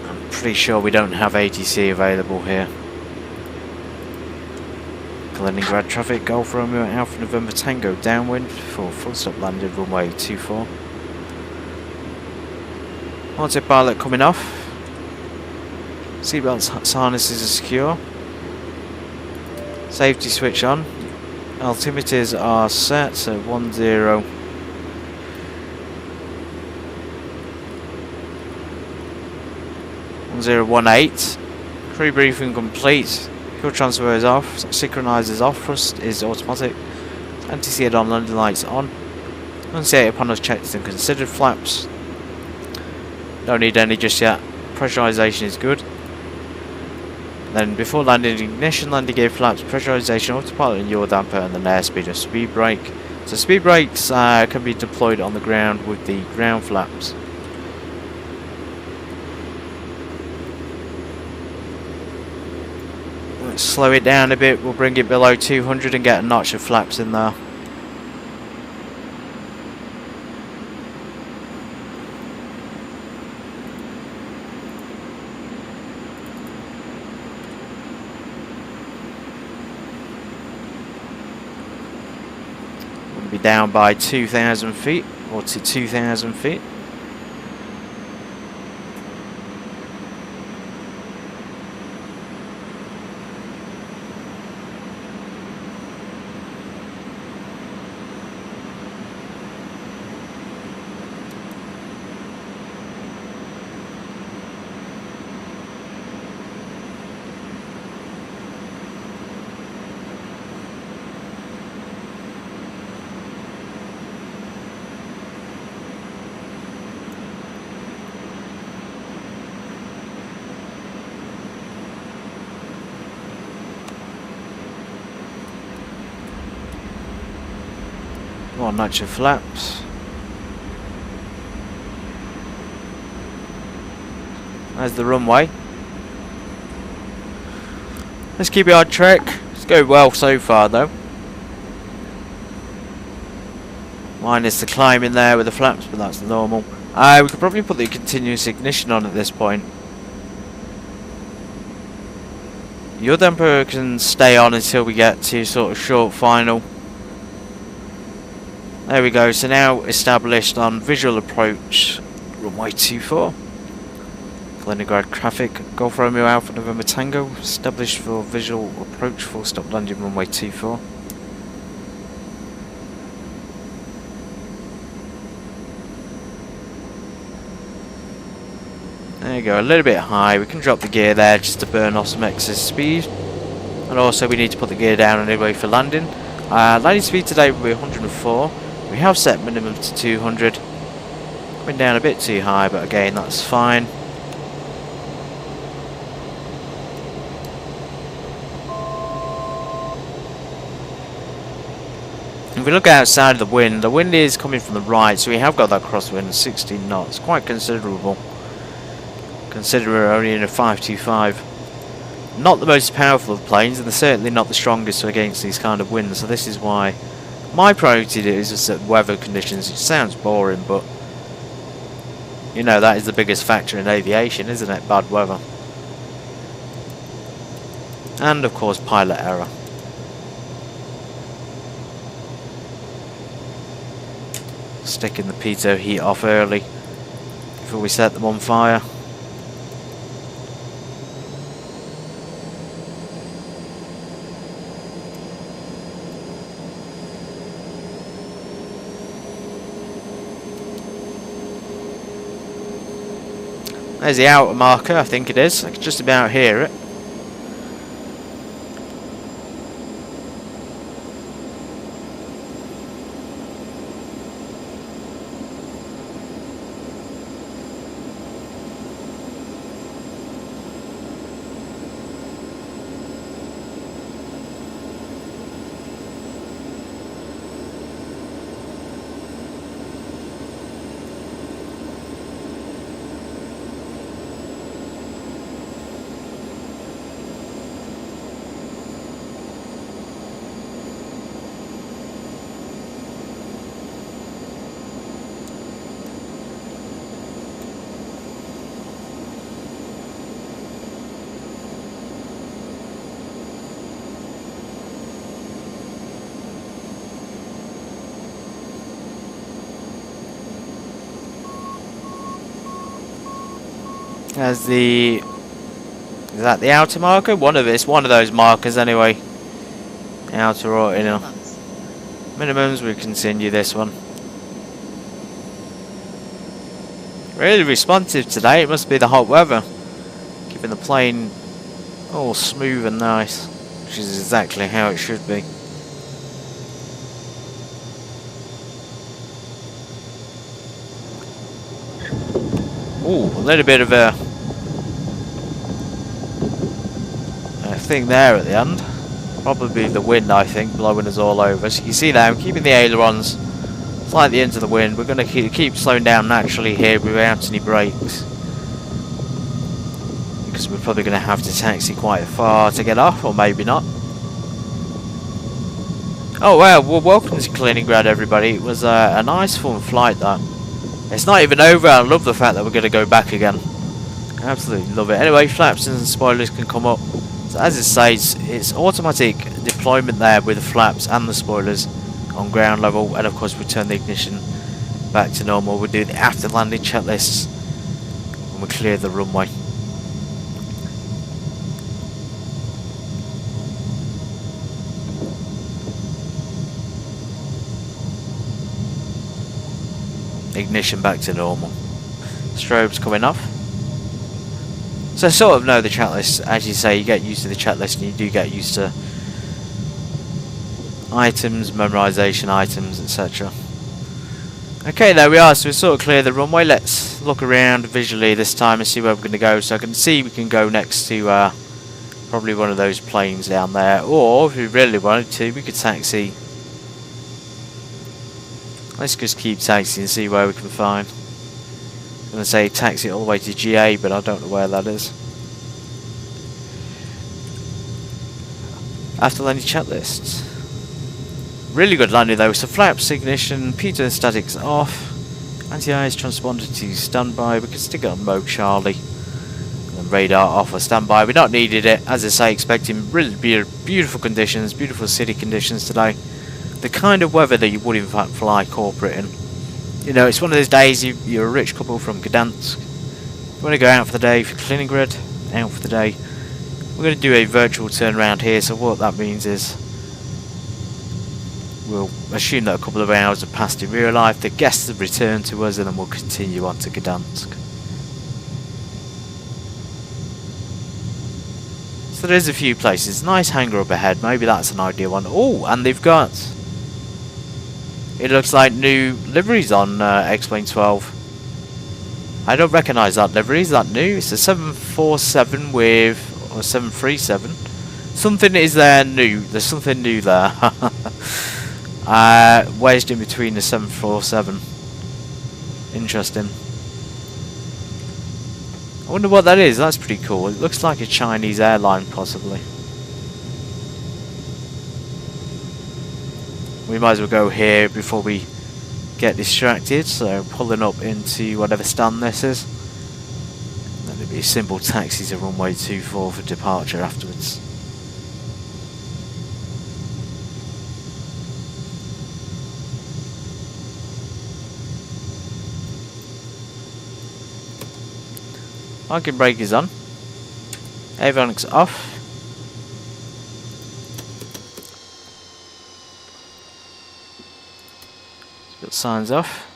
Speaker 1: I'm pretty sure we don't have ATC available here. Kaliningrad traffic, Golf Romeo Alpha November Tango downwind for full stop landed runway 24. Autopilot coming off. Seatbelts harnesses are secure. Safety switch on. Altimeters are set, so 1018. Crew briefing complete. Fuel transfer is off. Synchronizers off. Thrust is automatic. Anti-skid on. Landing lights on. Anti-skid panels checked and considered. Flaps. Don't need any just yet. Pressurization is good. Then before landing, ignition, landing gear flaps, pressurization, autopilot and yaw damper, and then airspeed and speed brake. So speed brakes can be deployed on the ground with the ground flaps. Let's slow it down a bit. We'll bring it below 200 and get a notch of flaps in there. Be down by 2,000 feet or to 2,000 feet. One notch of flaps. There's the runway. Let's keep it on track. It's going well so far though. Minus the climb in there with the flaps, but that's normal. We could probably put the continuous ignition on at this point. Your damper can stay on until we get to sort of short final. There we go, so now established on visual approach, runway 24. Kaliningrad traffic, Golf Romeo Alpha November Tango, established for visual approach, full stop landing runway 24. There you go, a little bit high. We can drop the gear there just to burn off some excess speed. And also we need to put the gear down anyway for landing. Landing speed today will be 104. We have set minimum to 200. Went down a bit too high, but again that's fine. If we look outside of the wind is coming from the right, so we have got that crosswind, 16 knots, quite considerable. Considering we're only in a 525. Not the most powerful of planes, and they're certainly not the strongest against these kind of winds, so this is why my priority is just the weather conditions. It sounds boring, but you know that is the biggest factor in aviation, isn't it? Bad weather. And of course pilot error. Sticking the pitot heat off early before we set them on fire. There's the outer marker, I think it is. I can just about hear it. As the... Is that the outer marker? One of those markers anyway. Outer or inner. Minimums, we continue this one. Really responsive today, it must be the hot weather. Keeping the plane all smooth and nice. Which is exactly how it should be. Ooh, a little bit of a thing there at the end. Probably the wind, I think, blowing us all over. So you can see that I'm keeping the ailerons slightly into the wind. We're going to keep slowing down naturally here without any brakes. Because we're probably going to have to taxi quite far to get off, or maybe not. Oh well, welcome to Kaliningrad everybody. It was a nice fun flight that. It's not even over. I love the fact that we're going to go back again. Absolutely love it. Anyway, flaps and spoilers can come up. So as it says, it's automatic deployment there with the flaps and the spoilers on ground level, and of course we turn the ignition back to normal. We'll do the after landing checklists when we clear the runway. Ignition back to normal. Strobes coming off. So I sort of know the checklist. As you say, you get used to the checklist and you do get used to items, memorization items, etc. Okay, there we are. So we sort of clear the runway. Let's look around visually this time and see where we're going to go. So I can see we can go next to probably one of those planes down there. Or if we really wanted to, we could taxi. Let's just keep taxiing and see where we can find. I'm going to say taxi all the way to GA, but I don't know where that is. After landing checklists. Really good landing though. So flaps, ignition, pitot statics off. Anti-ice transponder to standby. We can stick it on mode Charlie. And radar off or standby. We not needed it. As I say, expecting really beautiful conditions, beautiful city conditions today. The kind of weather that you would in fact fly corporate in. You know, it's one of those days you're a rich couple from Gdansk. You want to go out for the day for Kaliningrad, out for the day. We're going to do a virtual turnaround here, so what that means is we'll assume that a couple of hours have passed in real life, the guests have returned to us, and then we'll continue on to Gdansk. So there's a few places. Nice hangar up ahead, maybe that's an ideal one. Oh, and they've got... It looks like new liveries on X-Plane 12. I don't recognise that livery. Is that new? It's a 747 with... or 737. Something is there new. There's something new there. Wedged in between the 747. Interesting. I wonder what that is. That's pretty cool. It looks like a Chinese airline, possibly. We might as well go here before we get distracted. So pulling up into whatever stand this is. Then it'll be a simple taxi to runway 24 for departure afterwards. Parking brake is on. Avionics off. Got signs off.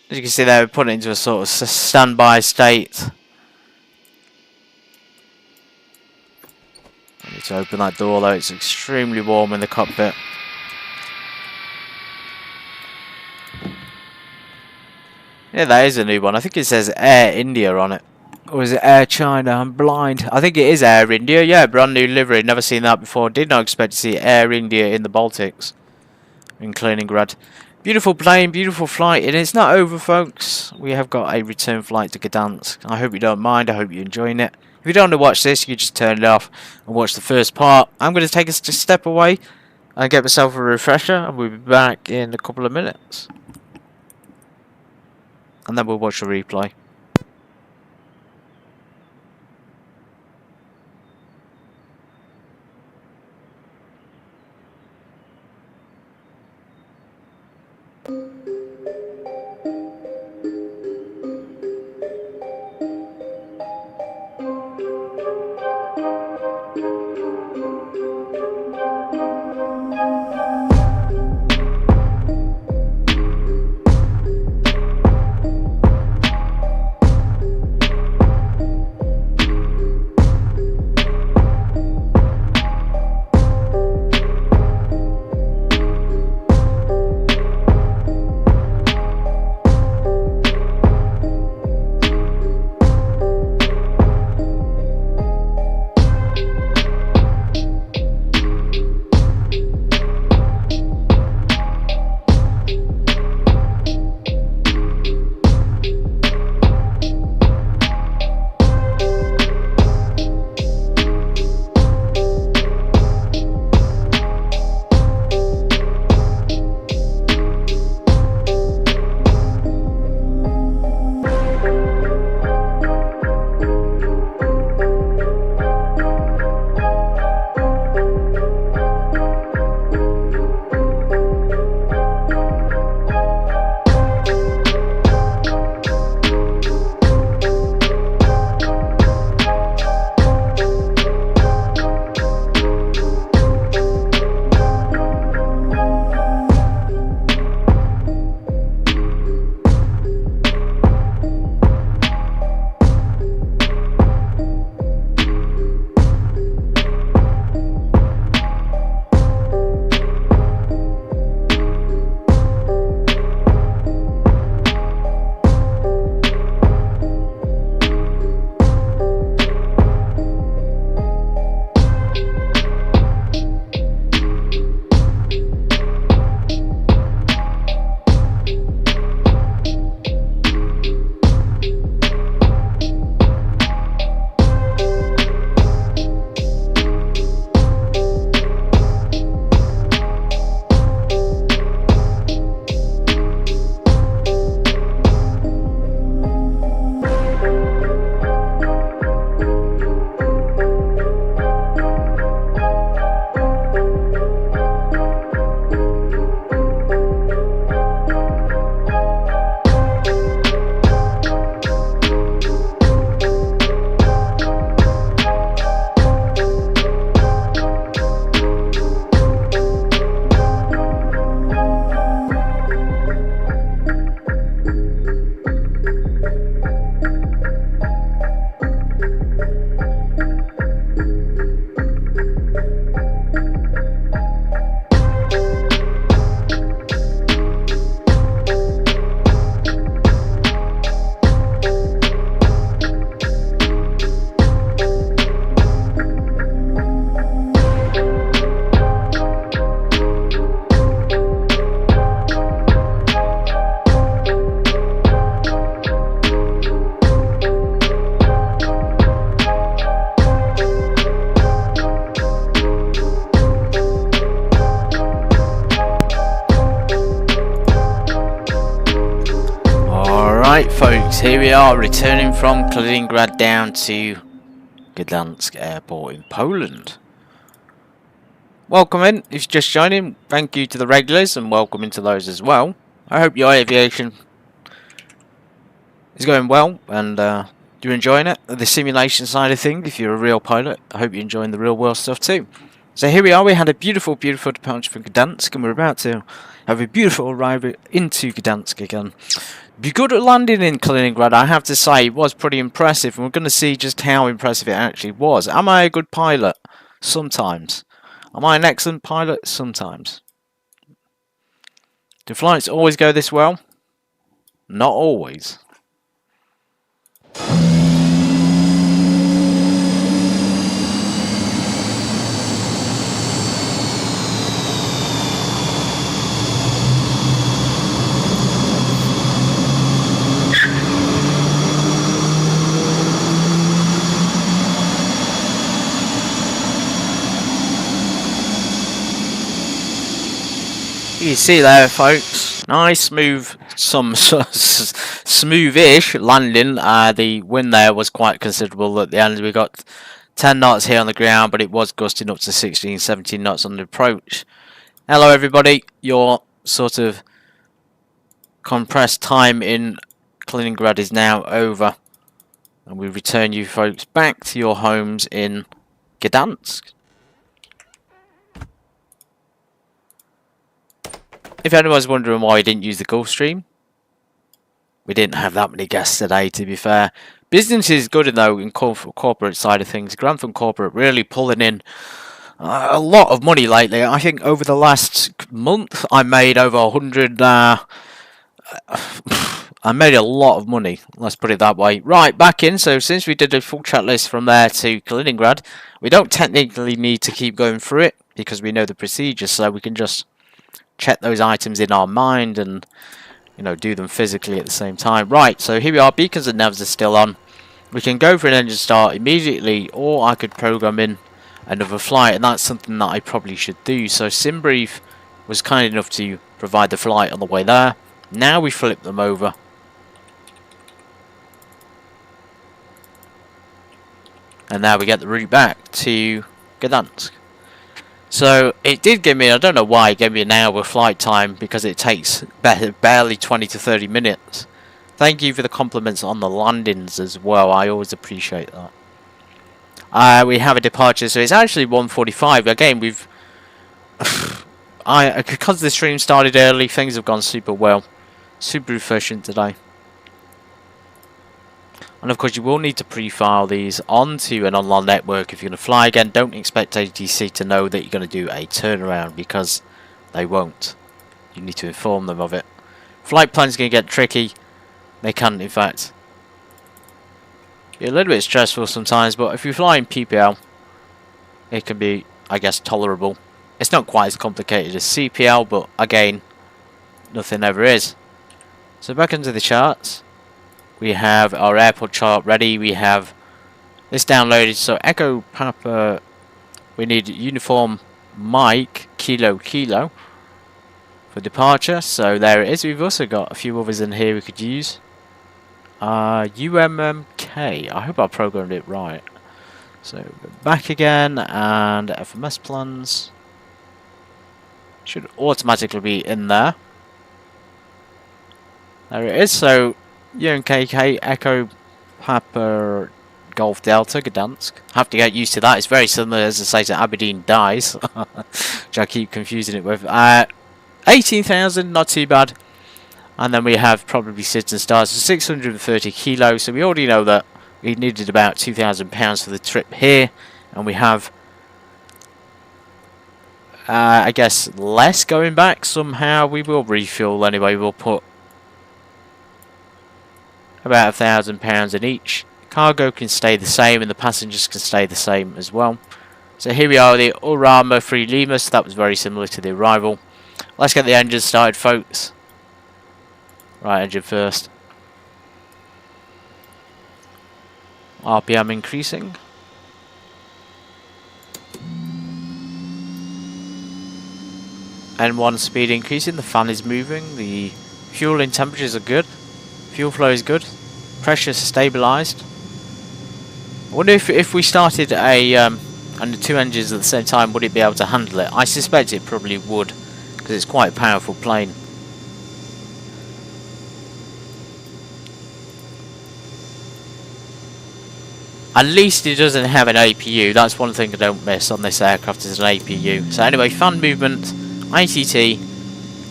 Speaker 1: As you can see there, we put it into a sort of standby state. I need to open that door though, it's extremely warm in the cockpit. Yeah, that is a new one. I think it says Air India on it. Or is it Air China? I'm blind. I think it is Air India. Yeah, brand new livery. Never seen that before. Did not expect to see Air India in the Baltics. In Kaliningrad. Beautiful plane, beautiful flight. And it's not over, folks. We have got a return flight to Gdansk. I hope you don't mind. I hope you're enjoying it. If you don't want to watch this, you can just turn it off and watch the first part. I'm going to take a step away and get myself a refresher. And we'll be back in a couple of minutes. And then we'll watch the replay. Right folks, here we are returning from Kaliningrad down to Gdansk Airport in Poland. Welcome in, if you're just joining, thank you to the regulars and welcome into those as well. I hope your aviation is going well and you're enjoying it. The simulation side of things, if you're a real pilot, I hope you're enjoying the real world stuff too. So here we are, we had a beautiful departure from Gdansk and we're about to have a beautiful arrival into Gdansk again. Be good at landing in Kaliningrad, I have to say. It was pretty impressive, and we're going to see just how impressive it actually was. Am I a good pilot? Sometimes. Am I an excellent pilot? Sometimes. Do flights always go this well? Not always. You see there, folks, nice, smooth, smoothish landing. The wind there was quite considerable at the end. We got 10 knots here on the ground, but it was gusting up to 16, 17 knots on the approach. Hello, everybody. Your sort of compressed time in Kaliningrad is now over. And we return you folks back to your homes in Gdansk. If anyone's wondering why we didn't use the Gulfstream, we didn't have that many guests today, to be fair. Business is good though in corporate side of things. Grantham Corporate really pulling in a lot of money lately. I think over the last month I made over 100. I made a lot of money, let's put it that way. Right, back in. So since we did a full chat list from there to Kaliningrad, we don't technically need to keep going through it because we know the procedure, so we can just check those items in our mind and, you know, do them physically at the same time. Right, so here we are. Beacons and navs are still on. We can go for an engine start immediately, or I could program in another flight, and that's something that I probably should do. So SimBrief was kind enough to provide the flight on the way there. Now we flip them over. And now we get the route back to Gdansk. So it did give me, I don't know why it gave me an hour flight time, because it takes barely 20 to 30 minutes. Thank you for the compliments on the landings as well. I always appreciate that. We have a departure, so it's actually 1:45. Again, we've because the stream started early, things have gone super well. Super efficient today. And of course you will need to pre-file these onto an online network if you're going to fly again. Don't expect ATC to know that you're going to do a turnaround, because they won't. You need to inform them of it. Flight plan's going to get tricky. They can, in fact, be a little bit stressful sometimes, but if you fly in PPL, it can be, I guess, tolerable. It's not quite as complicated as CPL, but again, nothing ever is. So back into the charts. We have our airport chart ready. We have this downloaded. So Echo Papa, we need uniform Mike Kilo Kilo for departure. So there it is. We've also got a few others in here we could use. UMKK. I hope I programmed it right. So back again, and FMS plans should automatically be in there. There it is. So UMKK Echo Papa Golf Delta Gdansk. Have to get used to that. It's very similar, as I say, to Aberdeen Dice, which I keep confusing it with. 18,000, not too bad. And then we have probably Citizen stars, so 630 kilos. So we already know that we needed about £2,000 for the trip here, and we have, I guess, less going back somehow. We will refuel anyway. We'll put about £1,000 in each. Cargo can stay the same, and the passengers can stay the same as well. So here we are, the Urama 3 Lima. So that was very similar to the arrival. Let's get the engine started, folks. Right, engine first. RPM increasing. N1 speed increasing. The fan is moving. The fueling temperatures are good. Fuel flow is good. Pressure is stabilised. I wonder if we started under two engines at the same time, would it be able to handle it? I suspect it probably would, because it's quite a powerful plane. At least it doesn't have an APU. That's one thing I don't miss on this aircraft, is an APU. So anyway, fan movement, ITT.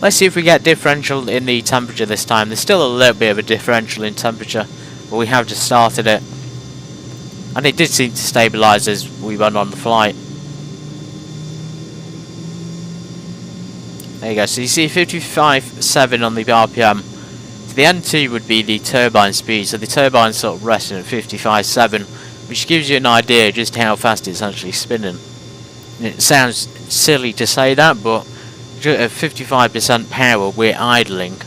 Speaker 1: Let's see if we get differential in the temperature this time. There's still a little bit of a differential in temperature, but we have just started it. And it did seem to stabilise as we went on the flight. There you go. So you see 55.7 on the RPM. So the N2 would be the turbine speed. So the turbine's sort of resting at 55.7, which gives you an idea just how fast it's actually spinning. It sounds silly to say that, but at 55% power we're idling,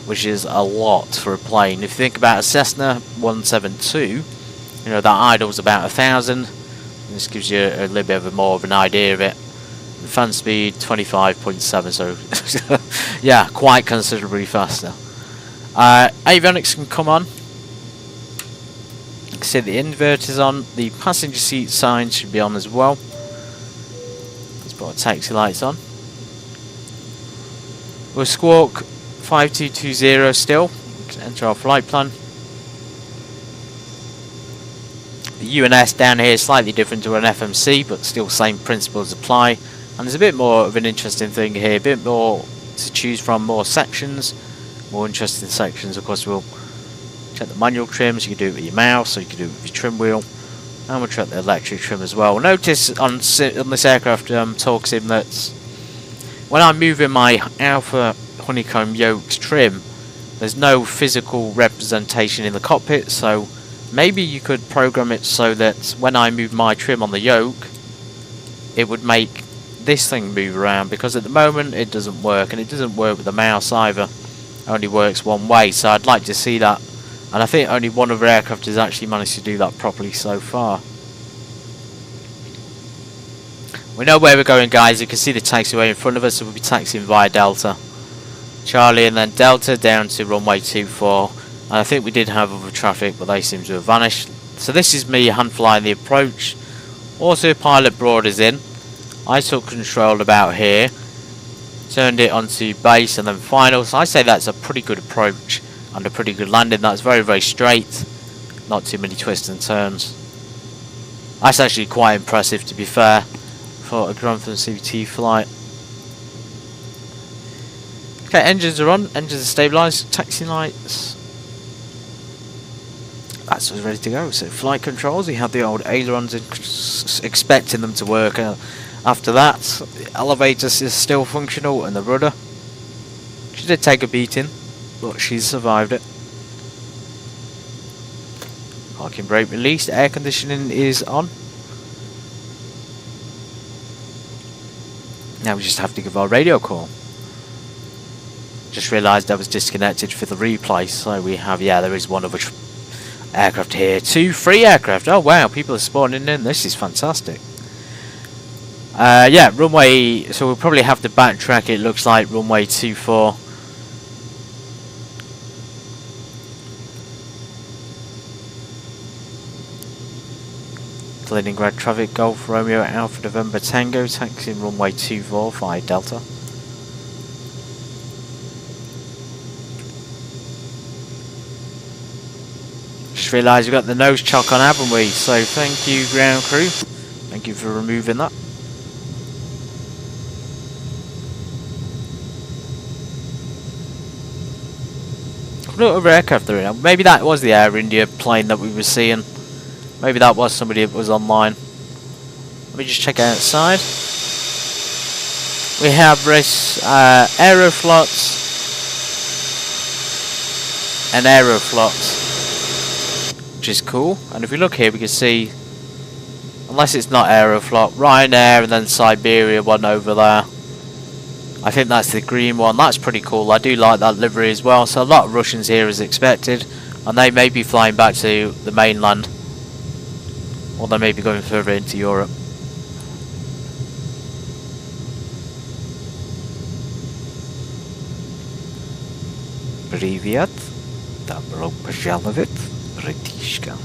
Speaker 1: which is a lot for a plane. If you think about a Cessna 172, you know, that idle's about 1,000. This gives you a little bit of more of an idea of it. The fan speed 25.7, so yeah, quite considerably faster. Avionics can come on. You can see the inverter's on. The passenger seat signs should be on as well. Let's put our taxi lights on. We'll squawk 5220 still. Enter our flight plan. The UNS down here is slightly different to an FMC, but still same principles apply. And there's a bit more of an interesting thing here, a bit more to choose from, more sections, more interesting sections. Of course, we'll check the manual trims. You can do it with your mouse, or you can do it with your trim wheel. And we'll check the electric trim as well. Notice on this aircraft talk sim that when I'm moving my Alpha honeycomb yokes trim, there's no physical representation in the cockpit, so maybe you could program it so that when I move my trim on the yoke, it would make this thing move around, because at the moment it doesn't work, and it doesn't work with the mouse either. It only works one way, so I'd like to see that, and I think only one other aircraft has actually managed to do that properly so far. We know where we're going, guys. You can see the taxiway in front of us, so we'll be taxiing via Delta. Charlie and then Delta down to runway 24. And I think we did have other traffic, but they seem to have vanished. So this is me hand flying the approach. Autopilot broad is in. I took control about here. Turned it onto base and then final. So I say that's a pretty good approach and a pretty good landing. That's very, very straight. Not too many twists and turns. That's actually quite impressive, to be fair, for a Grantham CVT flight. Okay, engines are on. Engines are stabilised. Taxi lights. That's us ready to go. So flight controls, we have the old ailerons, expecting them to work. After that, the elevator is still functional, and the rudder. She did take a beating, but she's survived it. Parking brake released. Air conditioning is on. Now we just have to give our radio call. Just realised I was disconnected for the replay, so we have, yeah, there is one other aircraft here. 2 free aircraft. Oh wow, people are spawning in. This is fantastic. Yeah, runway, so we'll probably have to backtrack, it looks like, runway 24. Kaliningrad traffic, Golf Romeo Alpha November Tango, taxiing runway 24 via Delta. Just realised we've got the nose chock on, haven't we? So thank you, ground crew. Thank you for removing that. What other aircraft are in? Maybe that was the Air India plane that we were seeing. Maybe that was somebody that was online. Let me just check outside. We have this Aeroflot and Aeroflot, which is cool. And if we look here, we can see, unless it's not Aeroflot, Ryanair and then Siberia one over there. I think that's the green one. That's pretty cool. I do like that livery as well. So a lot of Russians here as expected, and they may be flying back to the mainland, or they may be going further into Europe. Привет, добро пожаловать, братишка.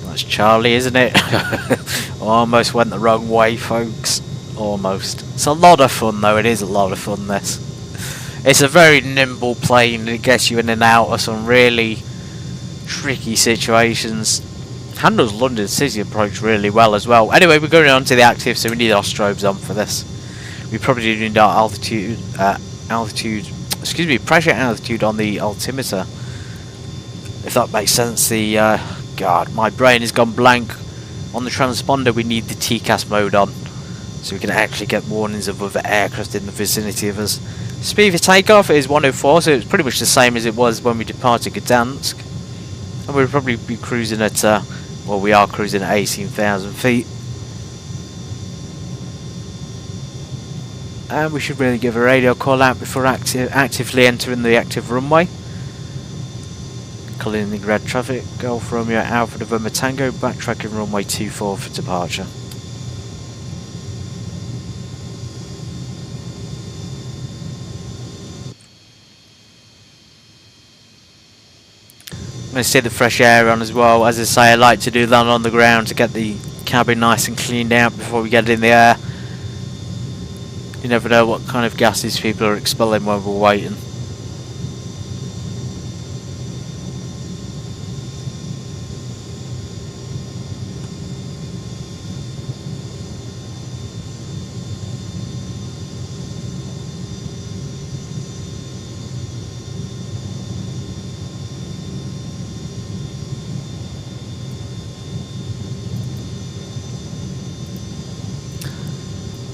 Speaker 1: That's Charlie, isn't it? Almost went the wrong way, folks. Almost. It's a lot of fun, though. It is a lot of fun, this. It's a very nimble plane. It gets you in and out of some really tricky situations. Handles London City approach really well as well. Anyway, we're going on to the active, so we need our strobes on for this. We probably do need our pressure altitude on the altimeter, if that makes sense. The God, my brain has gone blank. On the transponder, we need the TCAS mode on, so we can actually get warnings of other aircraft in the vicinity of us. Speed for takeoff is 104, so it's pretty much the same as it was when we departed Gdansk. And we'll probably be cruising at, well, we are cruising at 18,000 feet. And we should really give a radio call out before actively entering the active runway. Kaliningrad traffic, Golf Romeo Alpha November Tango, backtracking runway 24 for departure. Let's see the fresh air on as well. As I say, I like to do that on the ground to get the cabin nice and cleaned out before we get it in the air. You never know what kind of gases people are expelling while we're waiting.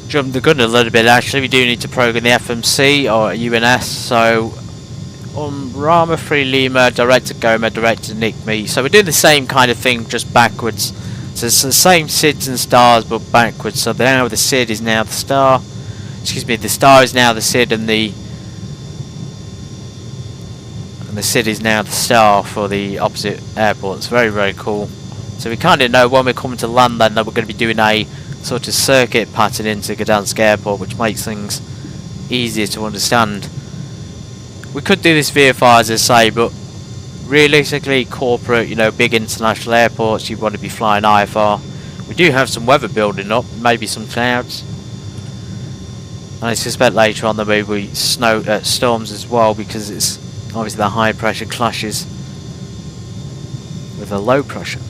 Speaker 1: Jumped the gun a little bit actually. We do need to program the FMC or UNS. So on Rama 3 Lima, direct to Goma, direct to Nick Me. So we're doing the same kind of thing, just backwards. So it's the same SIDs and stars but backwards. So now the SID is now the star. Excuse me, the star is now the SID and the SID is now the star for the opposite airport. It's very, very cool. So we kind of know when we're coming to land then that we're going to be doing a sort of circuit pattern into Gdansk Airport, which makes things easier to understand. We could do this VFR as I say, but realistically corporate, you know, big international airports, you want to be flying IFR. We do have some weather building up, maybe some clouds. And I suspect later on there may be storms as well, because it's obviously the high pressure clashes with the low pressure.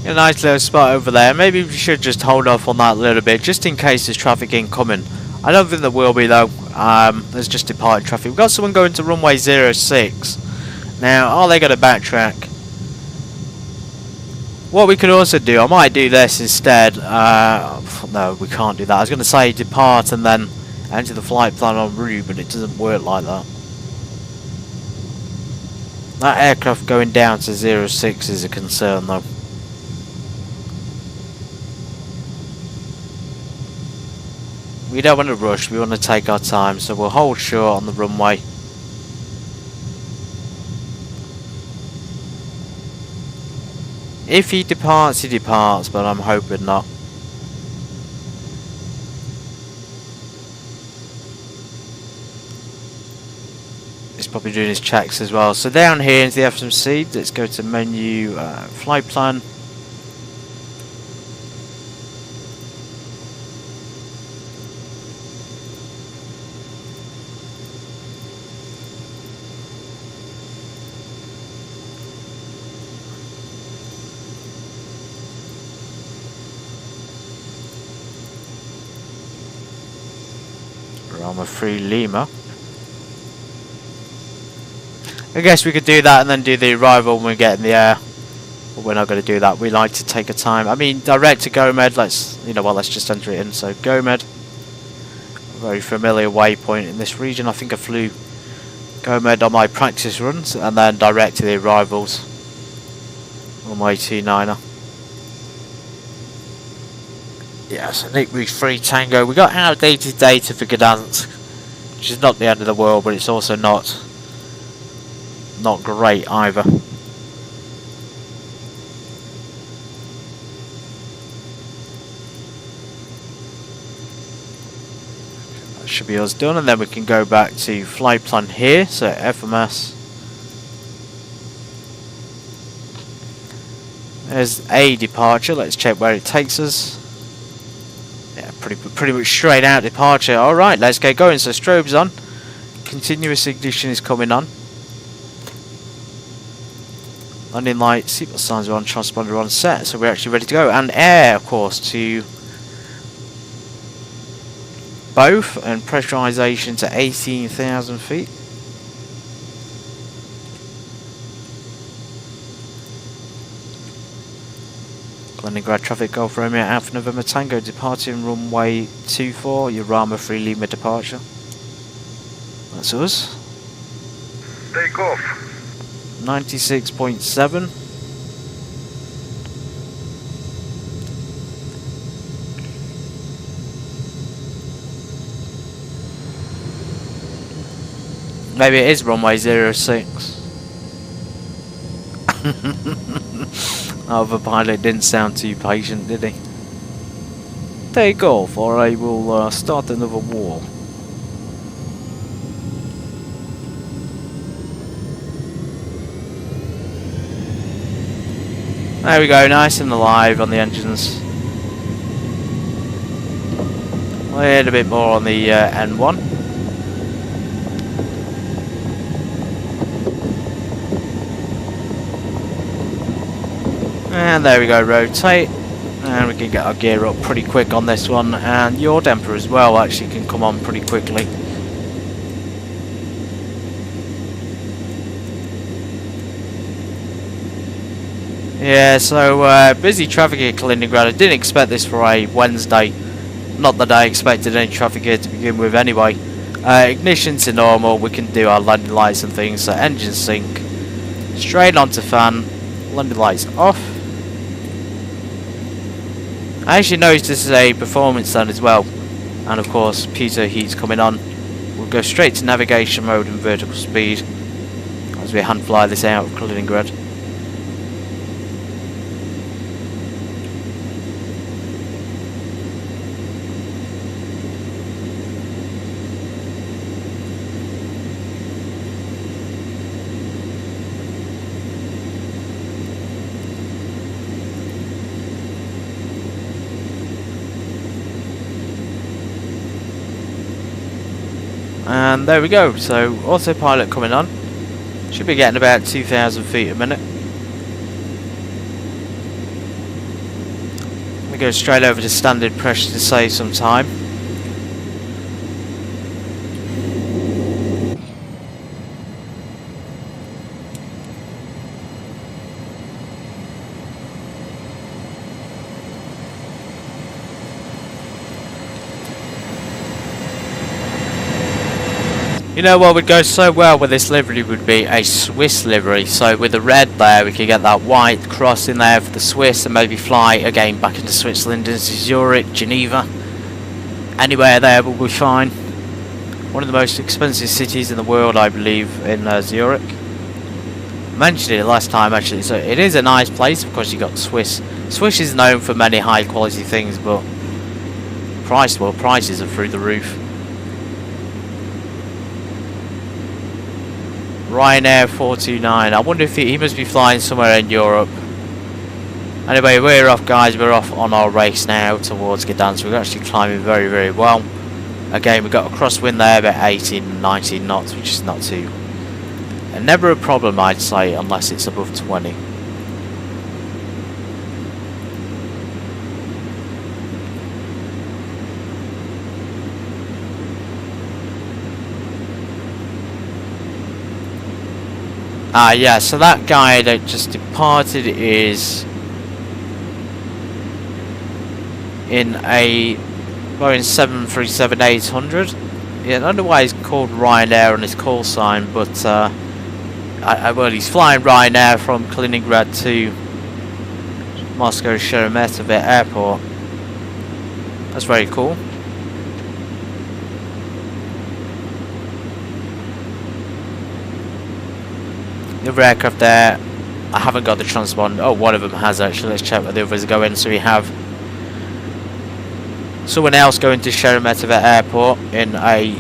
Speaker 1: A nice little spot over there. Maybe we should just hold off on that a little bit, just in case there's traffic incoming. I don't think there will be though. There's just departing traffic. We've got someone going to runway 06. Now, are they going to backtrack? What we could also do, I might do this instead. No, we can't do that. I was going to say depart and then enter the flight plan en route, but it doesn't work like that. That aircraft going down to 06 is a concern though. We don't want to rush, we want to take our time, so we'll hold short on the runway. If he departs, but I'm hoping not. He's probably doing his checks as well. So down here is the FMC, let's go to menu, flight plan. Rama 3 Lima. I guess we could do that and then do the arrival when we get in the air. But we're not going to do that. We like to take a time. I mean, direct to Gomed. Let's just enter it in. So Gomed, a very familiar waypoint in this region. I think I flew Gomed on my practice runs and then direct to the arrivals on my 29er. Yeah, so Nick Reach 3 Tango. We got outdated data for Gdansk, which is not the end of the world, but it's also not great either. That should be us done, and then we can go back to flight plan here. So FMS. There's a departure. Let's check where it takes us. pretty much straight out departure. Alright, let's get going. So strobe's on. Continuous ignition is coming on. Landing light, seatbelt signs are on, transponder on set, so we're actually ready to go. And air, of course, to both, and pressurization to 18,000 feet. Kaliningrad traffic, Golf Romeo Alpha November Tango departing runway 24, Urama 3 Lima departure. That's us.
Speaker 2: Take off.
Speaker 1: 96.7. Maybe it is runway 06. Autopilot didn't sound too patient, did he? Take off or I will start another war. There we go, nice and alive on the engines. Wait a bit more on the N1. And there we go, rotate. And we can get our gear up pretty quick on this one. And your damper as well actually can come on pretty quickly. Yeah, so busy traffic at Kaliningrad. I didn't expect this for a Wednesday. Not that I expected any traffic here to begin with anyway. Ignition to normal, we can do our landing lights and things. So engine sync, straight onto fan, landing lights off. I actually noticed this is a performance then as well. And of course, pitot heat's coming on. We'll go straight to navigation mode and vertical speed as we hand fly this out of Kaliningrad. And there we go, so autopilot coming on. Should be getting about 2,000 feet a minute. We go straight over to standard pressure to save some time. You know what would go so well with this livery would be a Swiss livery. So with the red there, we could get that white cross in there for the Swiss and maybe fly again back into Switzerland, into Zurich, Geneva. Anywhere there will be fine. One of the most expensive cities in the world, I believe, in Zurich. I mentioned it last time actually, so it is a nice place. Of course you got Swiss. Swiss is known for many high quality things, but prices are through the roof. Ryanair 429. I wonder if he must be flying somewhere in Europe. Anyway, we're off guys, we're off on our race now towards Gdansk. We're actually climbing very, very well. Again, we've got a crosswind there about 18, 19 knots, which is not too... and never a problem I'd say, unless it's above 20. Yeah, so that guy that just departed is in a Boeing 737-800. Yeah, I don't know why he's called Ryanair on his call sign, but well, he's flying Ryanair from Kaliningrad to Moscow Sheremetyevo Airport. That's very cool. The other aircraft there, I haven't got the transponder. Oh, one of them has actually. Let's check where the others are going. So we have someone else going to Sheremetyevo Airport in a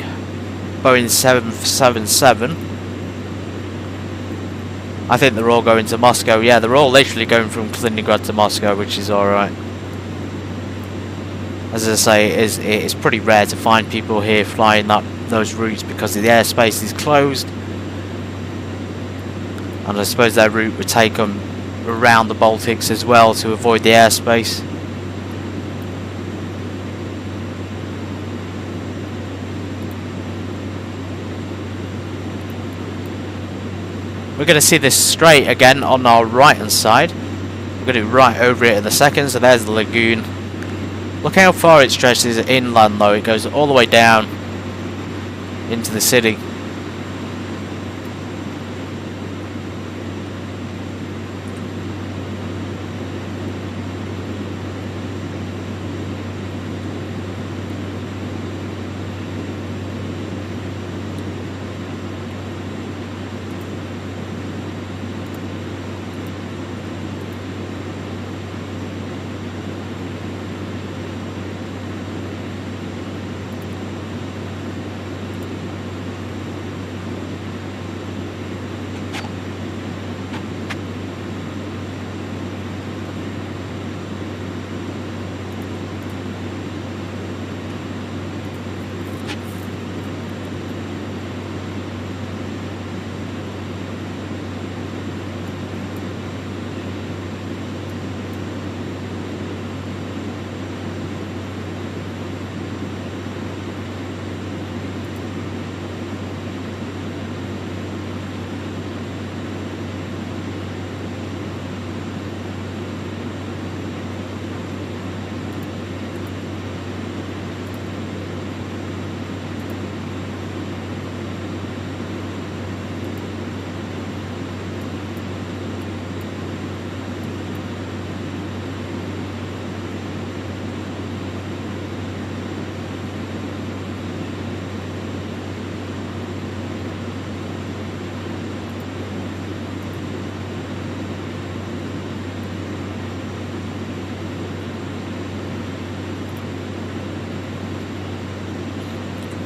Speaker 1: Boeing 777. I think they're all going to Moscow. Yeah, they're all literally going from Kaliningrad to Moscow, which is alright. As I say, it's pretty rare to find people here flying those routes because the airspace is closed. And I suppose that route would take them around the Baltics as well to avoid the airspace. We're going to see this straight again on our right hand side. We're going to be right over it in a second. So there's the lagoon. Look how far it stretches inland though. It goes all the way down into the city.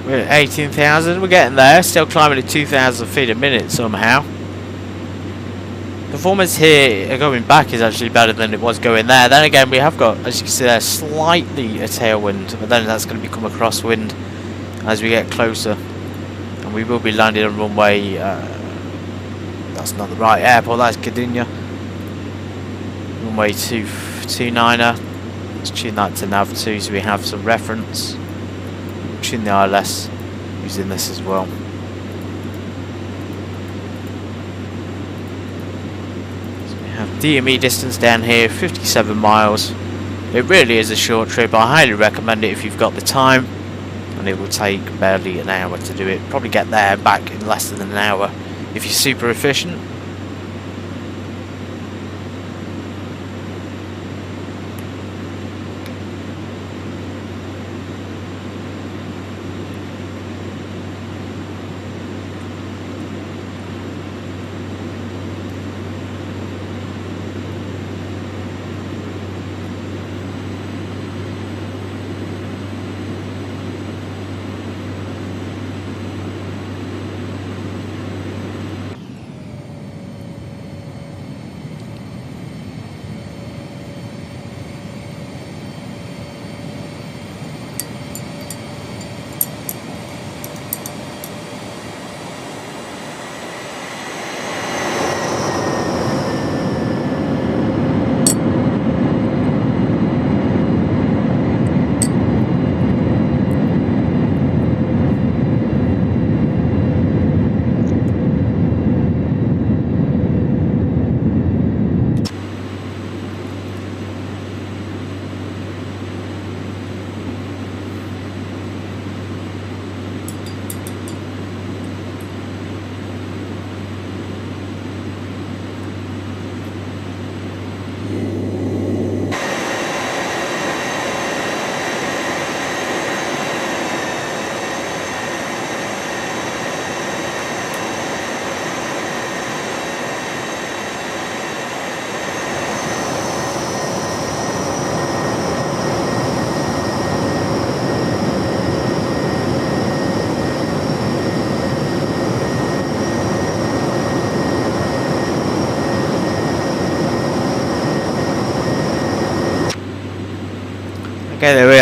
Speaker 1: We're at 18,000, we're getting there, still climbing at 2,000 feet a minute somehow. Performance here going back is actually better than it was going there. Then again, we have got, as you can see there, slightly a tailwind, but then that's going to become a crosswind as we get closer. And we will be landing on runway, that's not the right airport, that's Gdynia. Runway 229er. Let's tune that to nav 2 so we have some reference. Tune the ILS using this as well. So we have DME distance down here, 57 miles. It really is a short trip. I highly recommend it if you've got the time, and it will take barely an hour to do it. Probably get there and back in less than an hour if you're super efficient.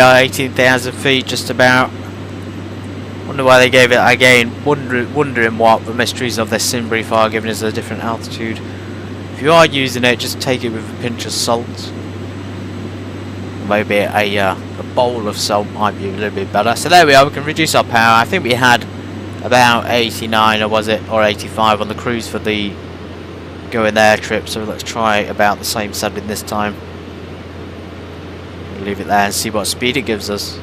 Speaker 1: are 18,000 feet just about. Wonder why they gave it again. Wondering what the mysteries of this sim brief are, giving us a different altitude. If you are using it, just take it with a pinch of salt. Maybe a bowl of salt might be a little bit better. So there we are. We can reduce our power. I think we had about 89 or was it, or 85 on the cruise for the going there trip. So let's try about the same setting this time. We'll leave it there and see what speed it gives us.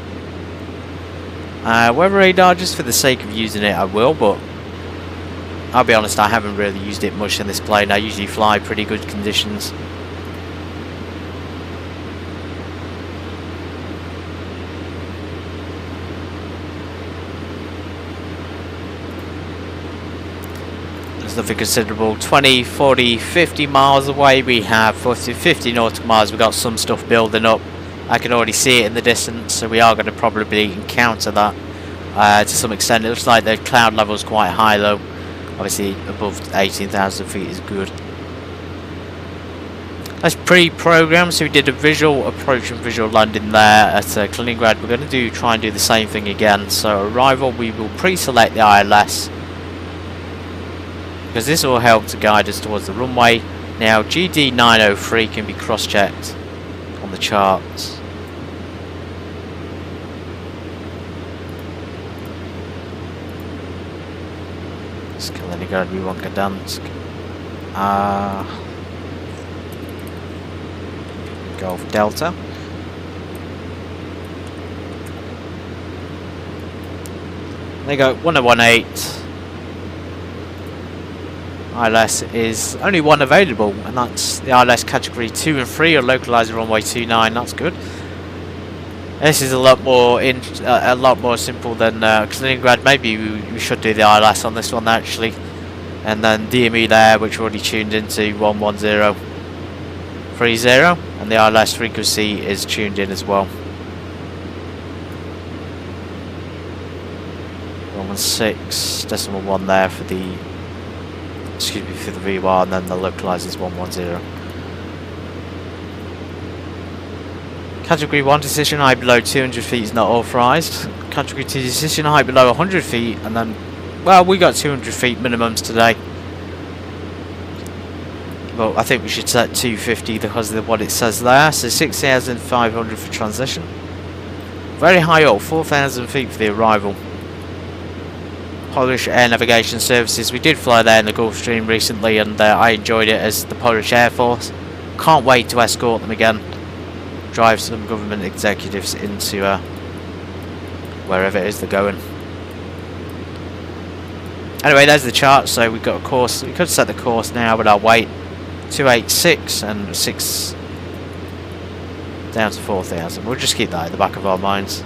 Speaker 1: Weather radar, just for the sake of using it, I will, but I'll be honest, I haven't really used it much in this plane. I usually fly pretty good conditions. There's nothing considerable. 20, 40, 50 miles away we have 50 nautical miles. We've got some stuff building up. I can already see it in the distance, so we are going to probably encounter that to some extent. It looks like the cloud level is quite high though. Obviously above 18,000 feet is good. That's pre-programmed, so we did a visual approach and visual landing there at Kaliningrad. We're going to try and do the same thing again. So arrival, we will pre-select the ILS, because this will help to guide us towards the runway. Now GD 903 can be cross-checked on the charts. Kaliningrad, we want Gdansk. Golf Delta. They go 1018. ILS is only one available, and that's the ILS category 2 and 3 or localizer runway 29. That's good. This is a lot more simple than Kaliningrad. Maybe we should do the ILS on this one actually, and then DME there, which we're already tuned into 11030, and the ILS frequency is tuned in as well. 116.1 there for the for the VWAR, and then the localizer is 110. Category 1 decision height below 200 feet is not authorised. Category 2 decision height below 100 feet, and then, well, we got 200 feet minimums today. Well, I think we should set 250 because of what it says there. So 6,500 for transition. Very high up, 4,000 feet for the arrival. Polish Air Navigation Services. We did fly there in the Gulf Stream recently, and I enjoyed it as the Polish Air Force. Can't wait to escort them again. Drive some government executives into wherever it is they're going. Anyway, there's the chart. So we've got a course. We could set the course now, but I'll wait. 286 and 6 down to 4,000. We'll just keep that at the back of our minds.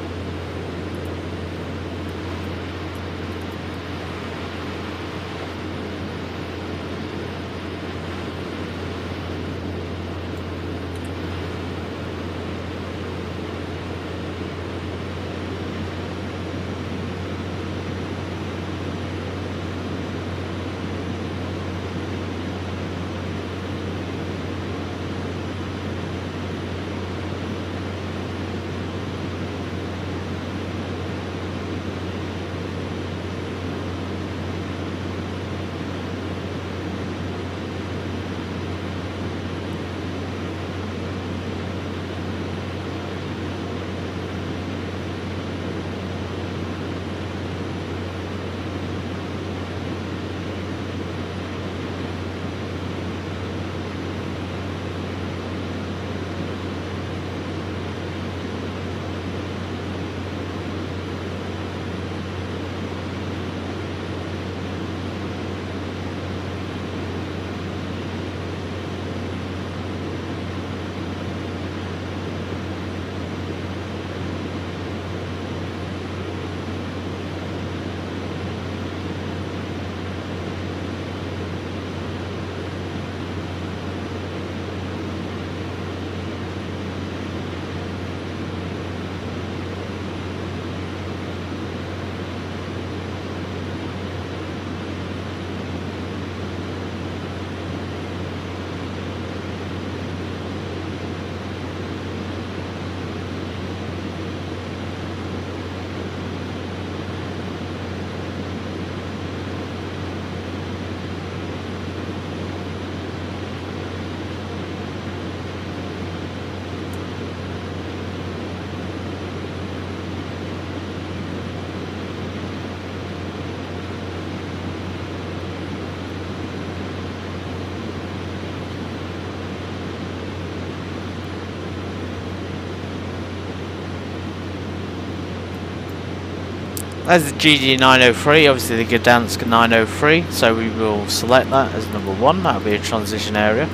Speaker 1: There's the GD 903, obviously the Gdansk 903, so we will select that as number 1. That'll be a transition area.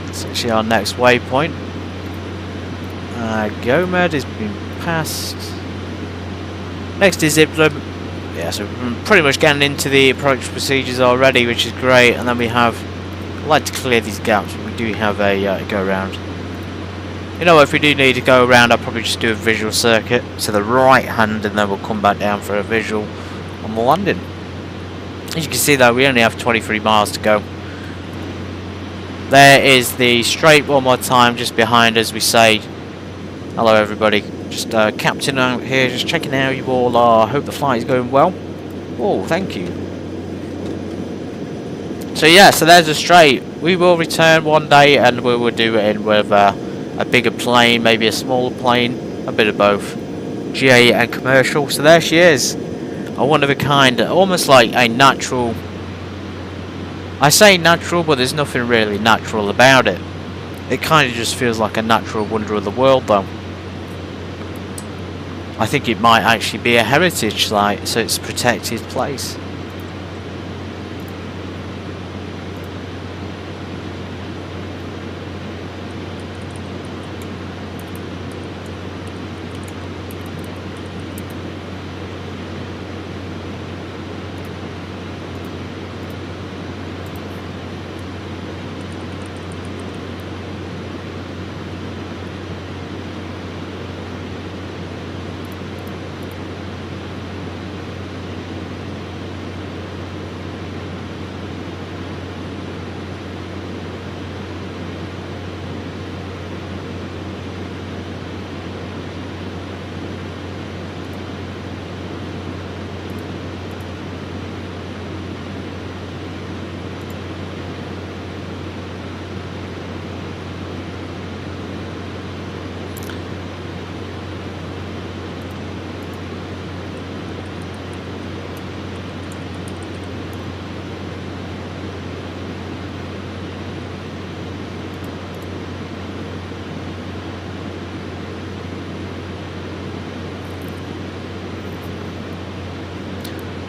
Speaker 1: It's actually our next waypoint. Gomed has been passed. Next is Iblum. Yeah, so we're pretty much getting into the approach procedures already, which is great. And then we have, I like to clear these gaps, but we do have a go around. You know, if we do need to go around, I'll probably just do a visual circuit to the right hand, and then we'll come back down for a visual on the landing. As you can see though, we only have 23 miles to go. There is the straight one more time just behind us. We say hello everybody, just captain out here, just checking how you all are. Hope the flight is going well. Oh, thank you. So yeah, so there's a straight. We will return one day and we will do it in with a bigger plane, maybe a smaller plane, a bit of both, GA and commercial. So there she is, a one of a kind, almost like a natural. I say natural, but there's nothing really natural about it. It kind of just feels like a natural wonder of the world though. I think it might actually be a heritage site, so it's a protected place.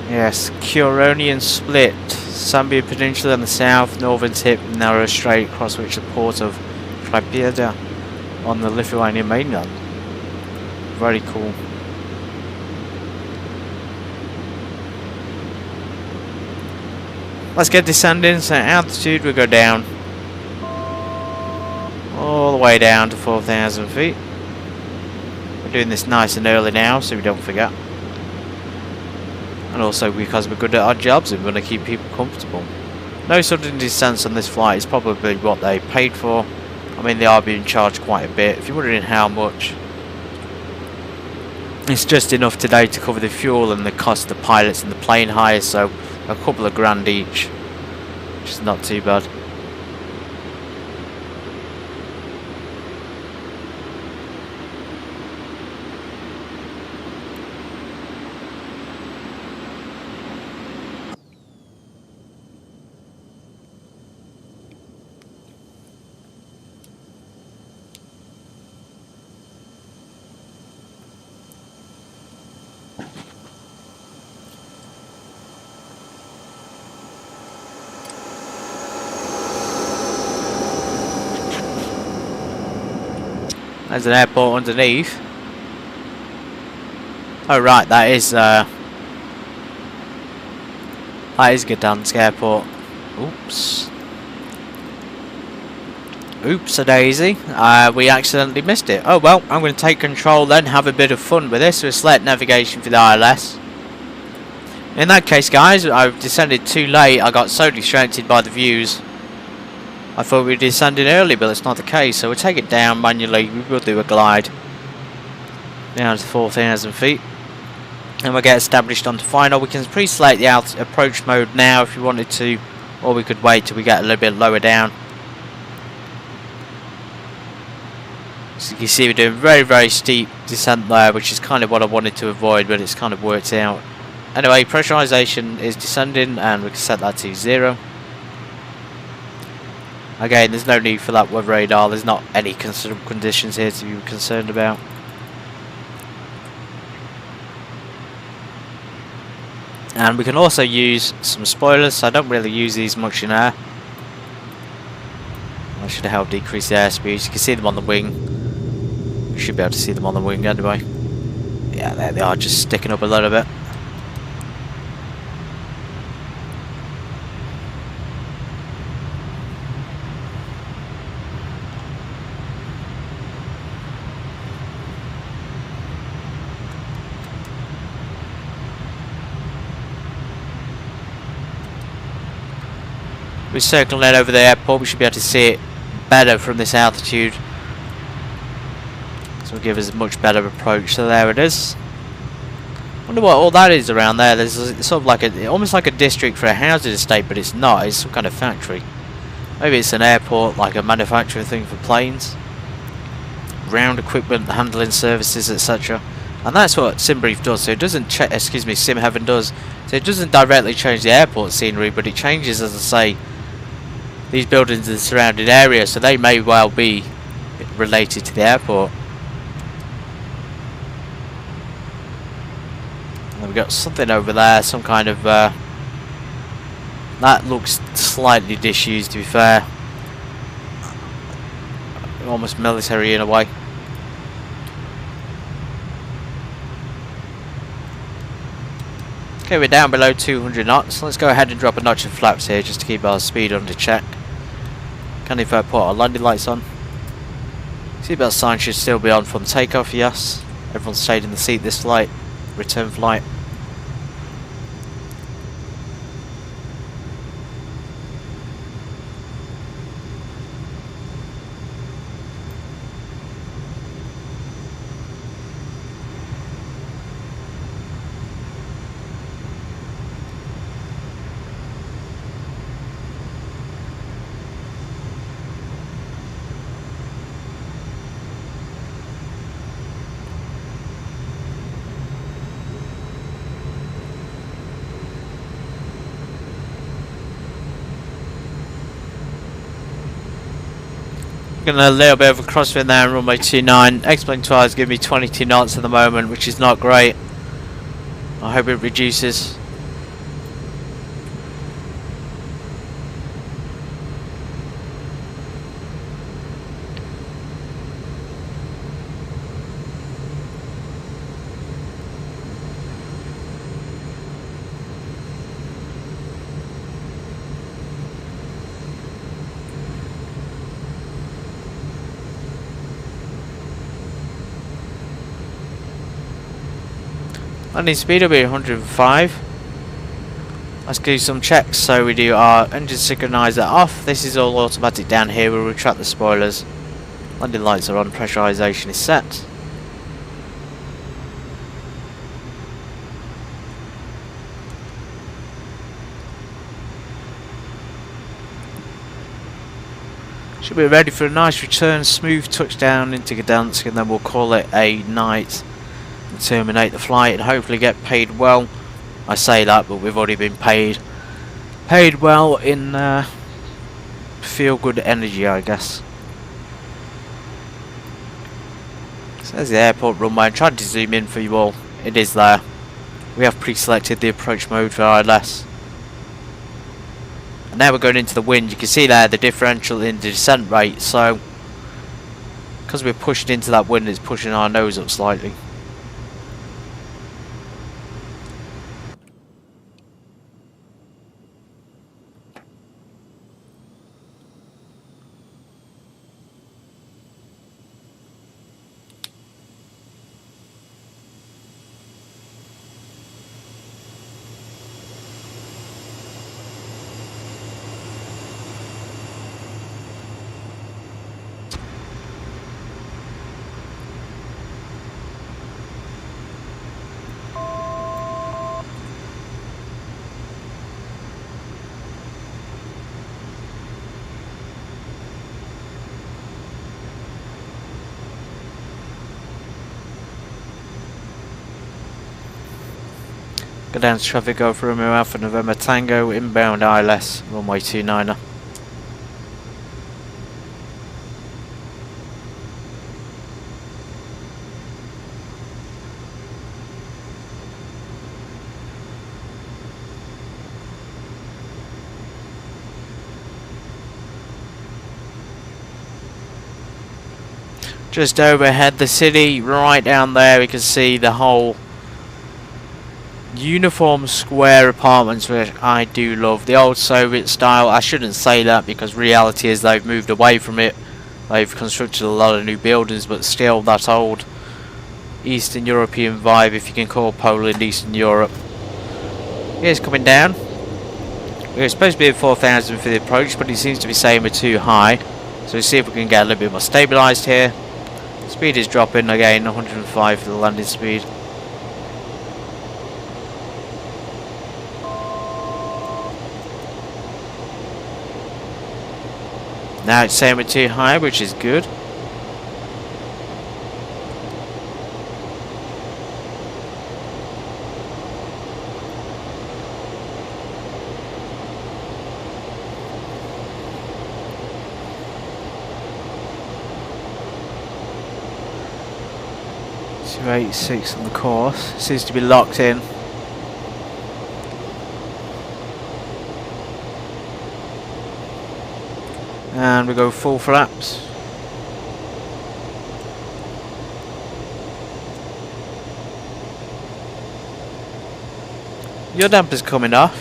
Speaker 1: Yes, Curonian Split, Sambia Peninsula on the south, northern tip, narrow strait across which the port of Klaipėda on the Lithuanian mainland. Very cool. Let's get descending, so altitude we go down. All the way down to 4,000 feet. We're doing this nice and early now so we don't forget. And also because we're good at our jobs and we want to keep people comfortable. No sudden descents on this flight is probably what they paid for. I mean, they are being charged quite a bit. If you're wondering how much, it's just enough today to cover the fuel and the cost of the pilots and the plane hire, so a couple of grand each, which is not too bad. There's an airport underneath. Oh right, that is Gdansk Airport. Oops. Oops a daisy. We accidentally missed it. Oh well, I'm going to take control then, have a bit of fun with this. We'll select navigation for the ILS. In that case guys, I've descended too late. I got so distracted by the views. I thought we were descending early, but it's not the case, so we'll take it down manually. We will do a glide down to 4,000 feet and we'll get established onto final. We can pre-select the approach mode now if you wanted to, or we could wait till we get a little bit lower down. So you can see we're doing very, very steep descent there, which is kind of what I wanted to avoid, but it's kind of worked out. Anyway, pressurization is descending and we can set that to 0. Again, there's no need for that weather radar. There's not any conditions here to be concerned about. And we can also use some spoilers, so I don't really use these much in air. I should help decrease the airspeed. You can see them on the wing. You should be able to see them on the wing anyway. Yeah, there they are, just sticking up a little bit. We're circling it over the airport. We should be able to see it better from this altitude. So it'll give us a much better approach. So there it is. Wonder what all that is around there. There's sort of like almost like a district for a housing estate, but it's not. It's some kind of factory. Maybe it's an airport, like a manufacturing thing for planes. Ground equipment, handling services, etc. And that's what SimBrief does. So it doesn't SimHeaven does. So it doesn't directly change the airport scenery, but it changes, as I say, these buildings in the surrounding area, so they may well be related to the airport. And we've got something over there, some kind of that looks slightly disused, to be fair. Almost military in a way. Okay, we're down below 200 knots. Let's go ahead and drop a notch of flaps here just to keep our speed under check. Can if I put our landing lights on. Seatbelt sign should still be on from takeoff, yes. Everyone stayed in the seat this flight. Return flight. Getting a little bit of a crosswind there on runway 29. X-plane 12 is giving me 22 knots at the moment, which is not great. I hope it reduces. Landing speed will be 105. Let's do some checks. So we do our engine synchronizer off. This is all automatic down here. We'll retract the spoilers. Landing lights are on. Pressurization is set. Should be ready for a nice return, smooth touchdown into Gdansk, and then we'll call it a night. Terminate the flight and hopefully get paid well. I say that, but we've already been paid well in feel good energy, I guess. So there's the airport runway. I'm trying to zoom in for you all. It is there. We have pre-selected the approach mode for ILS. And now we're going into the wind. You can see there the differential in the descent rate. So because we're pushed into that wind, it's pushing our nose up slightly. Gdansk traffic over Romeo Alpha November Tango, inbound ILS, runway 29er. Just overhead the city, right down there, we can see the whole uniform square apartments, which I do love. The old Soviet style. I shouldn't say that because reality is they've moved away from it. They've constructed a lot of new buildings, but still that old Eastern European vibe, if you can call Poland Eastern Europe. Here's coming down. We're supposed to be at 4,000 for the approach, but it seems to be saying we're too high. So we'll see if we can get a little bit more stabilised here. Speed is dropping again, 105 for the landing speed. Now it's saying we're too high, which is good. .286 on the course. Seems to be locked in. And we go full flaps. Your damper's coming off.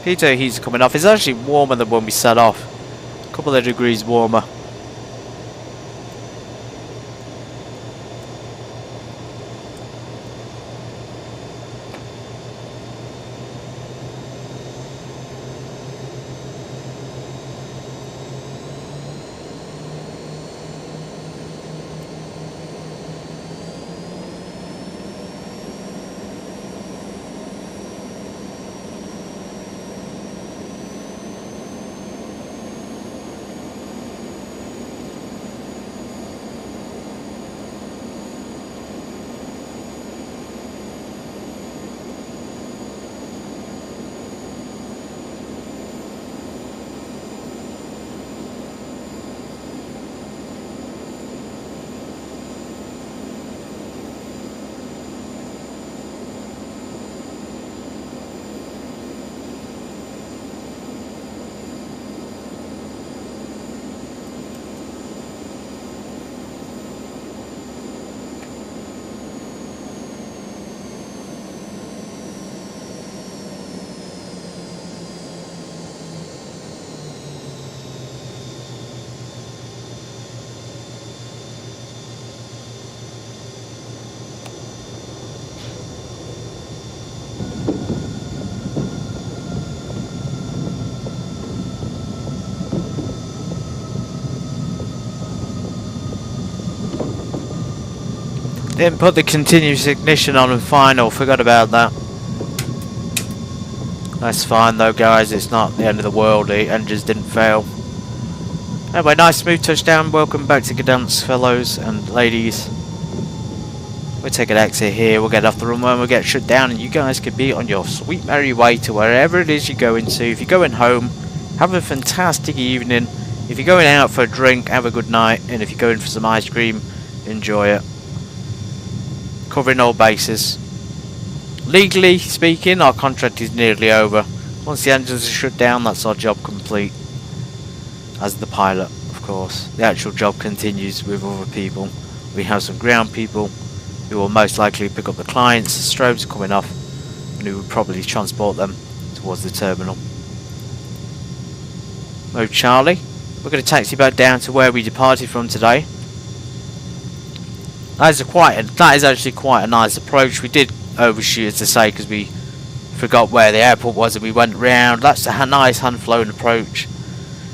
Speaker 1: Pitot heat's coming off. It's actually warmer than when we set off. A couple of degrees warmer. Didn't put the continuous ignition on in final, forgot about that. That's fine though guys, it's not the end of the world, the engines didn't fail. Anyway, nice smooth touchdown, welcome back to Gdansk fellows and ladies. We'll take an exit here, we'll get off the runway and we'll get shut down and you guys could be on your sweet merry way to wherever it is you're going to. If you're going home, have a fantastic evening. If you're going out for a drink, have a good night, and if you're going for some ice cream, enjoy it. Covering all bases. Legally speaking, our contract is nearly over. Once the engines are shut down, that's our job complete. As the pilot, of course. The actual job continues with other people. We have some ground people who will most likely pick up the clients. The strobes are coming off, and who will probably transport them towards the terminal. Mode Charlie. We're going to taxi back down to where we departed from today. That is actually quite a nice approach. We did overshoot, as I say, because we forgot where the airport was and we went round. That's a nice hand-flown approach.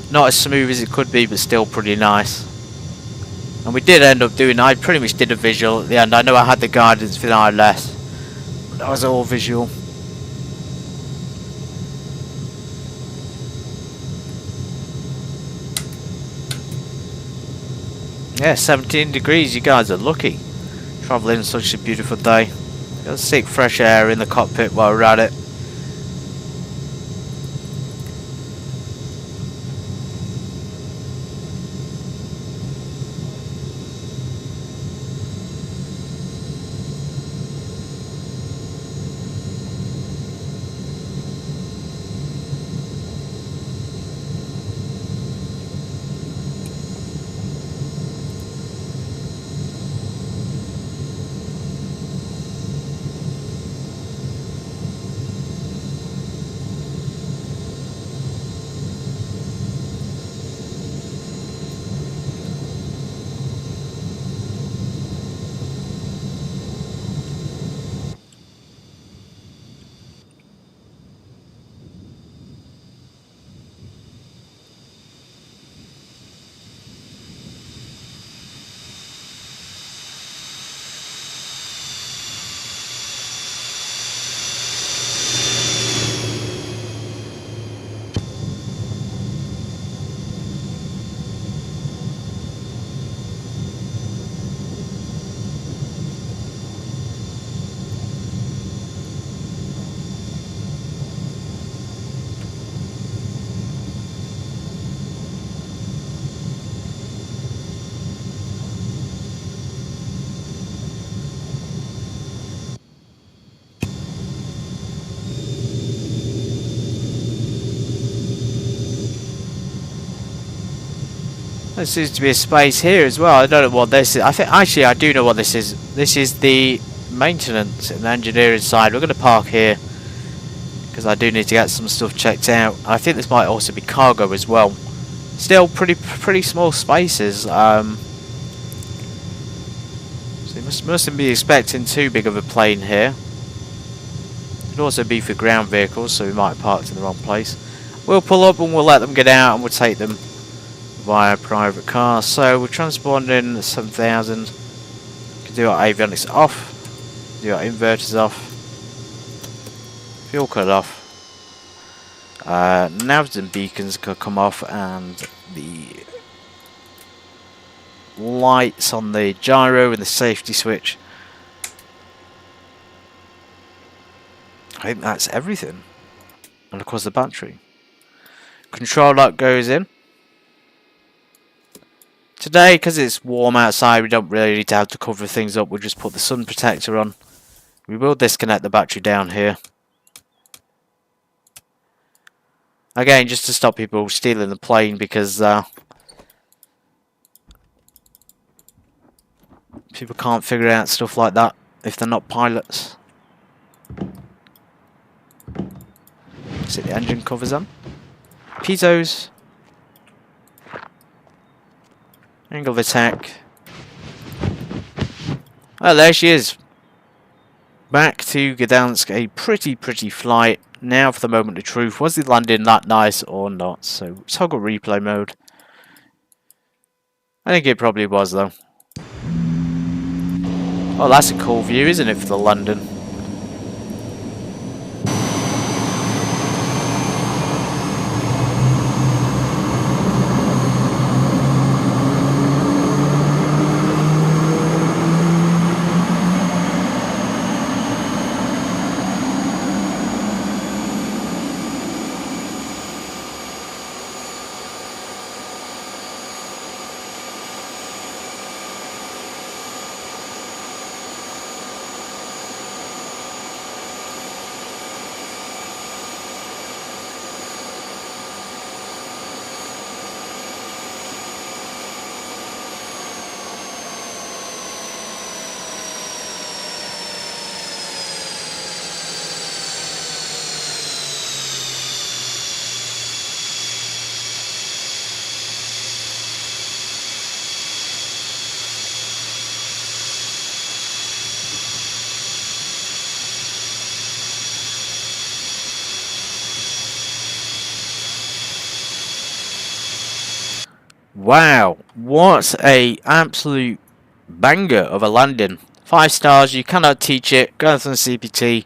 Speaker 1: Not as smooth as it could be, but still pretty nice. And we did end up doing, I pretty much did a visual at the end. I know I had the guidance for the ILS, but that was all visual. Yeah, 17 degrees, you guys are lucky. Travelling such a beautiful day. Got sick fresh air in the cockpit while we're at it. There seems to be a space here as well. I don't know what this is. I think actually I do know what this is. This is the maintenance and engineering side. We're going to park here because I do need to get some stuff checked out. I think this might also be cargo as well. Still pretty small spaces. So you mustn't be expecting too big of a plane here. Could also be for ground vehicles, so we might have parked in the wrong place. We'll pull up and we'll let them get out and we'll take them via private car. So we're transponding 7,000. Can do our avionics off. Do our inverters off. Fuel cut off. Navs and beacons could come off, and the lights on the gyro and the safety switch. I think that's everything. And of course the battery. Control lock goes in. Today, because it's warm outside, we don't really need to have to cover things up. We'll just put the sun protector on. We will disconnect the battery down here. Again, just to stop people stealing the plane, because people can't figure out stuff like that if they're not pilots. See the engine covers on. Pisos. Angle of attack. Well, there she is. Back to Gdansk. A pretty flight. Now for the moment of truth. Was the landing that nice or not? So toggle replay mode. I think it probably was though. Oh, that's a cool view, isn't it, for the London? Wow, what a absolute banger of a landing. 5 stars, you cannot teach it. Going from the CPT,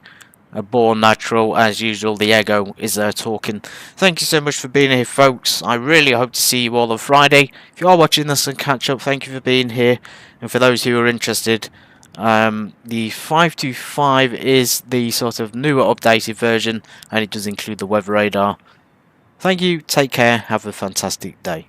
Speaker 1: a born natural. As usual, the ego is there talking. Thank you so much for being here, folks. I really hope to see you all on Friday. If you are watching this and catch up, thank you for being here. And for those who are interested, the 525 is the sort of newer updated version, and it does include the weather radar. Thank you, take care, have a fantastic day.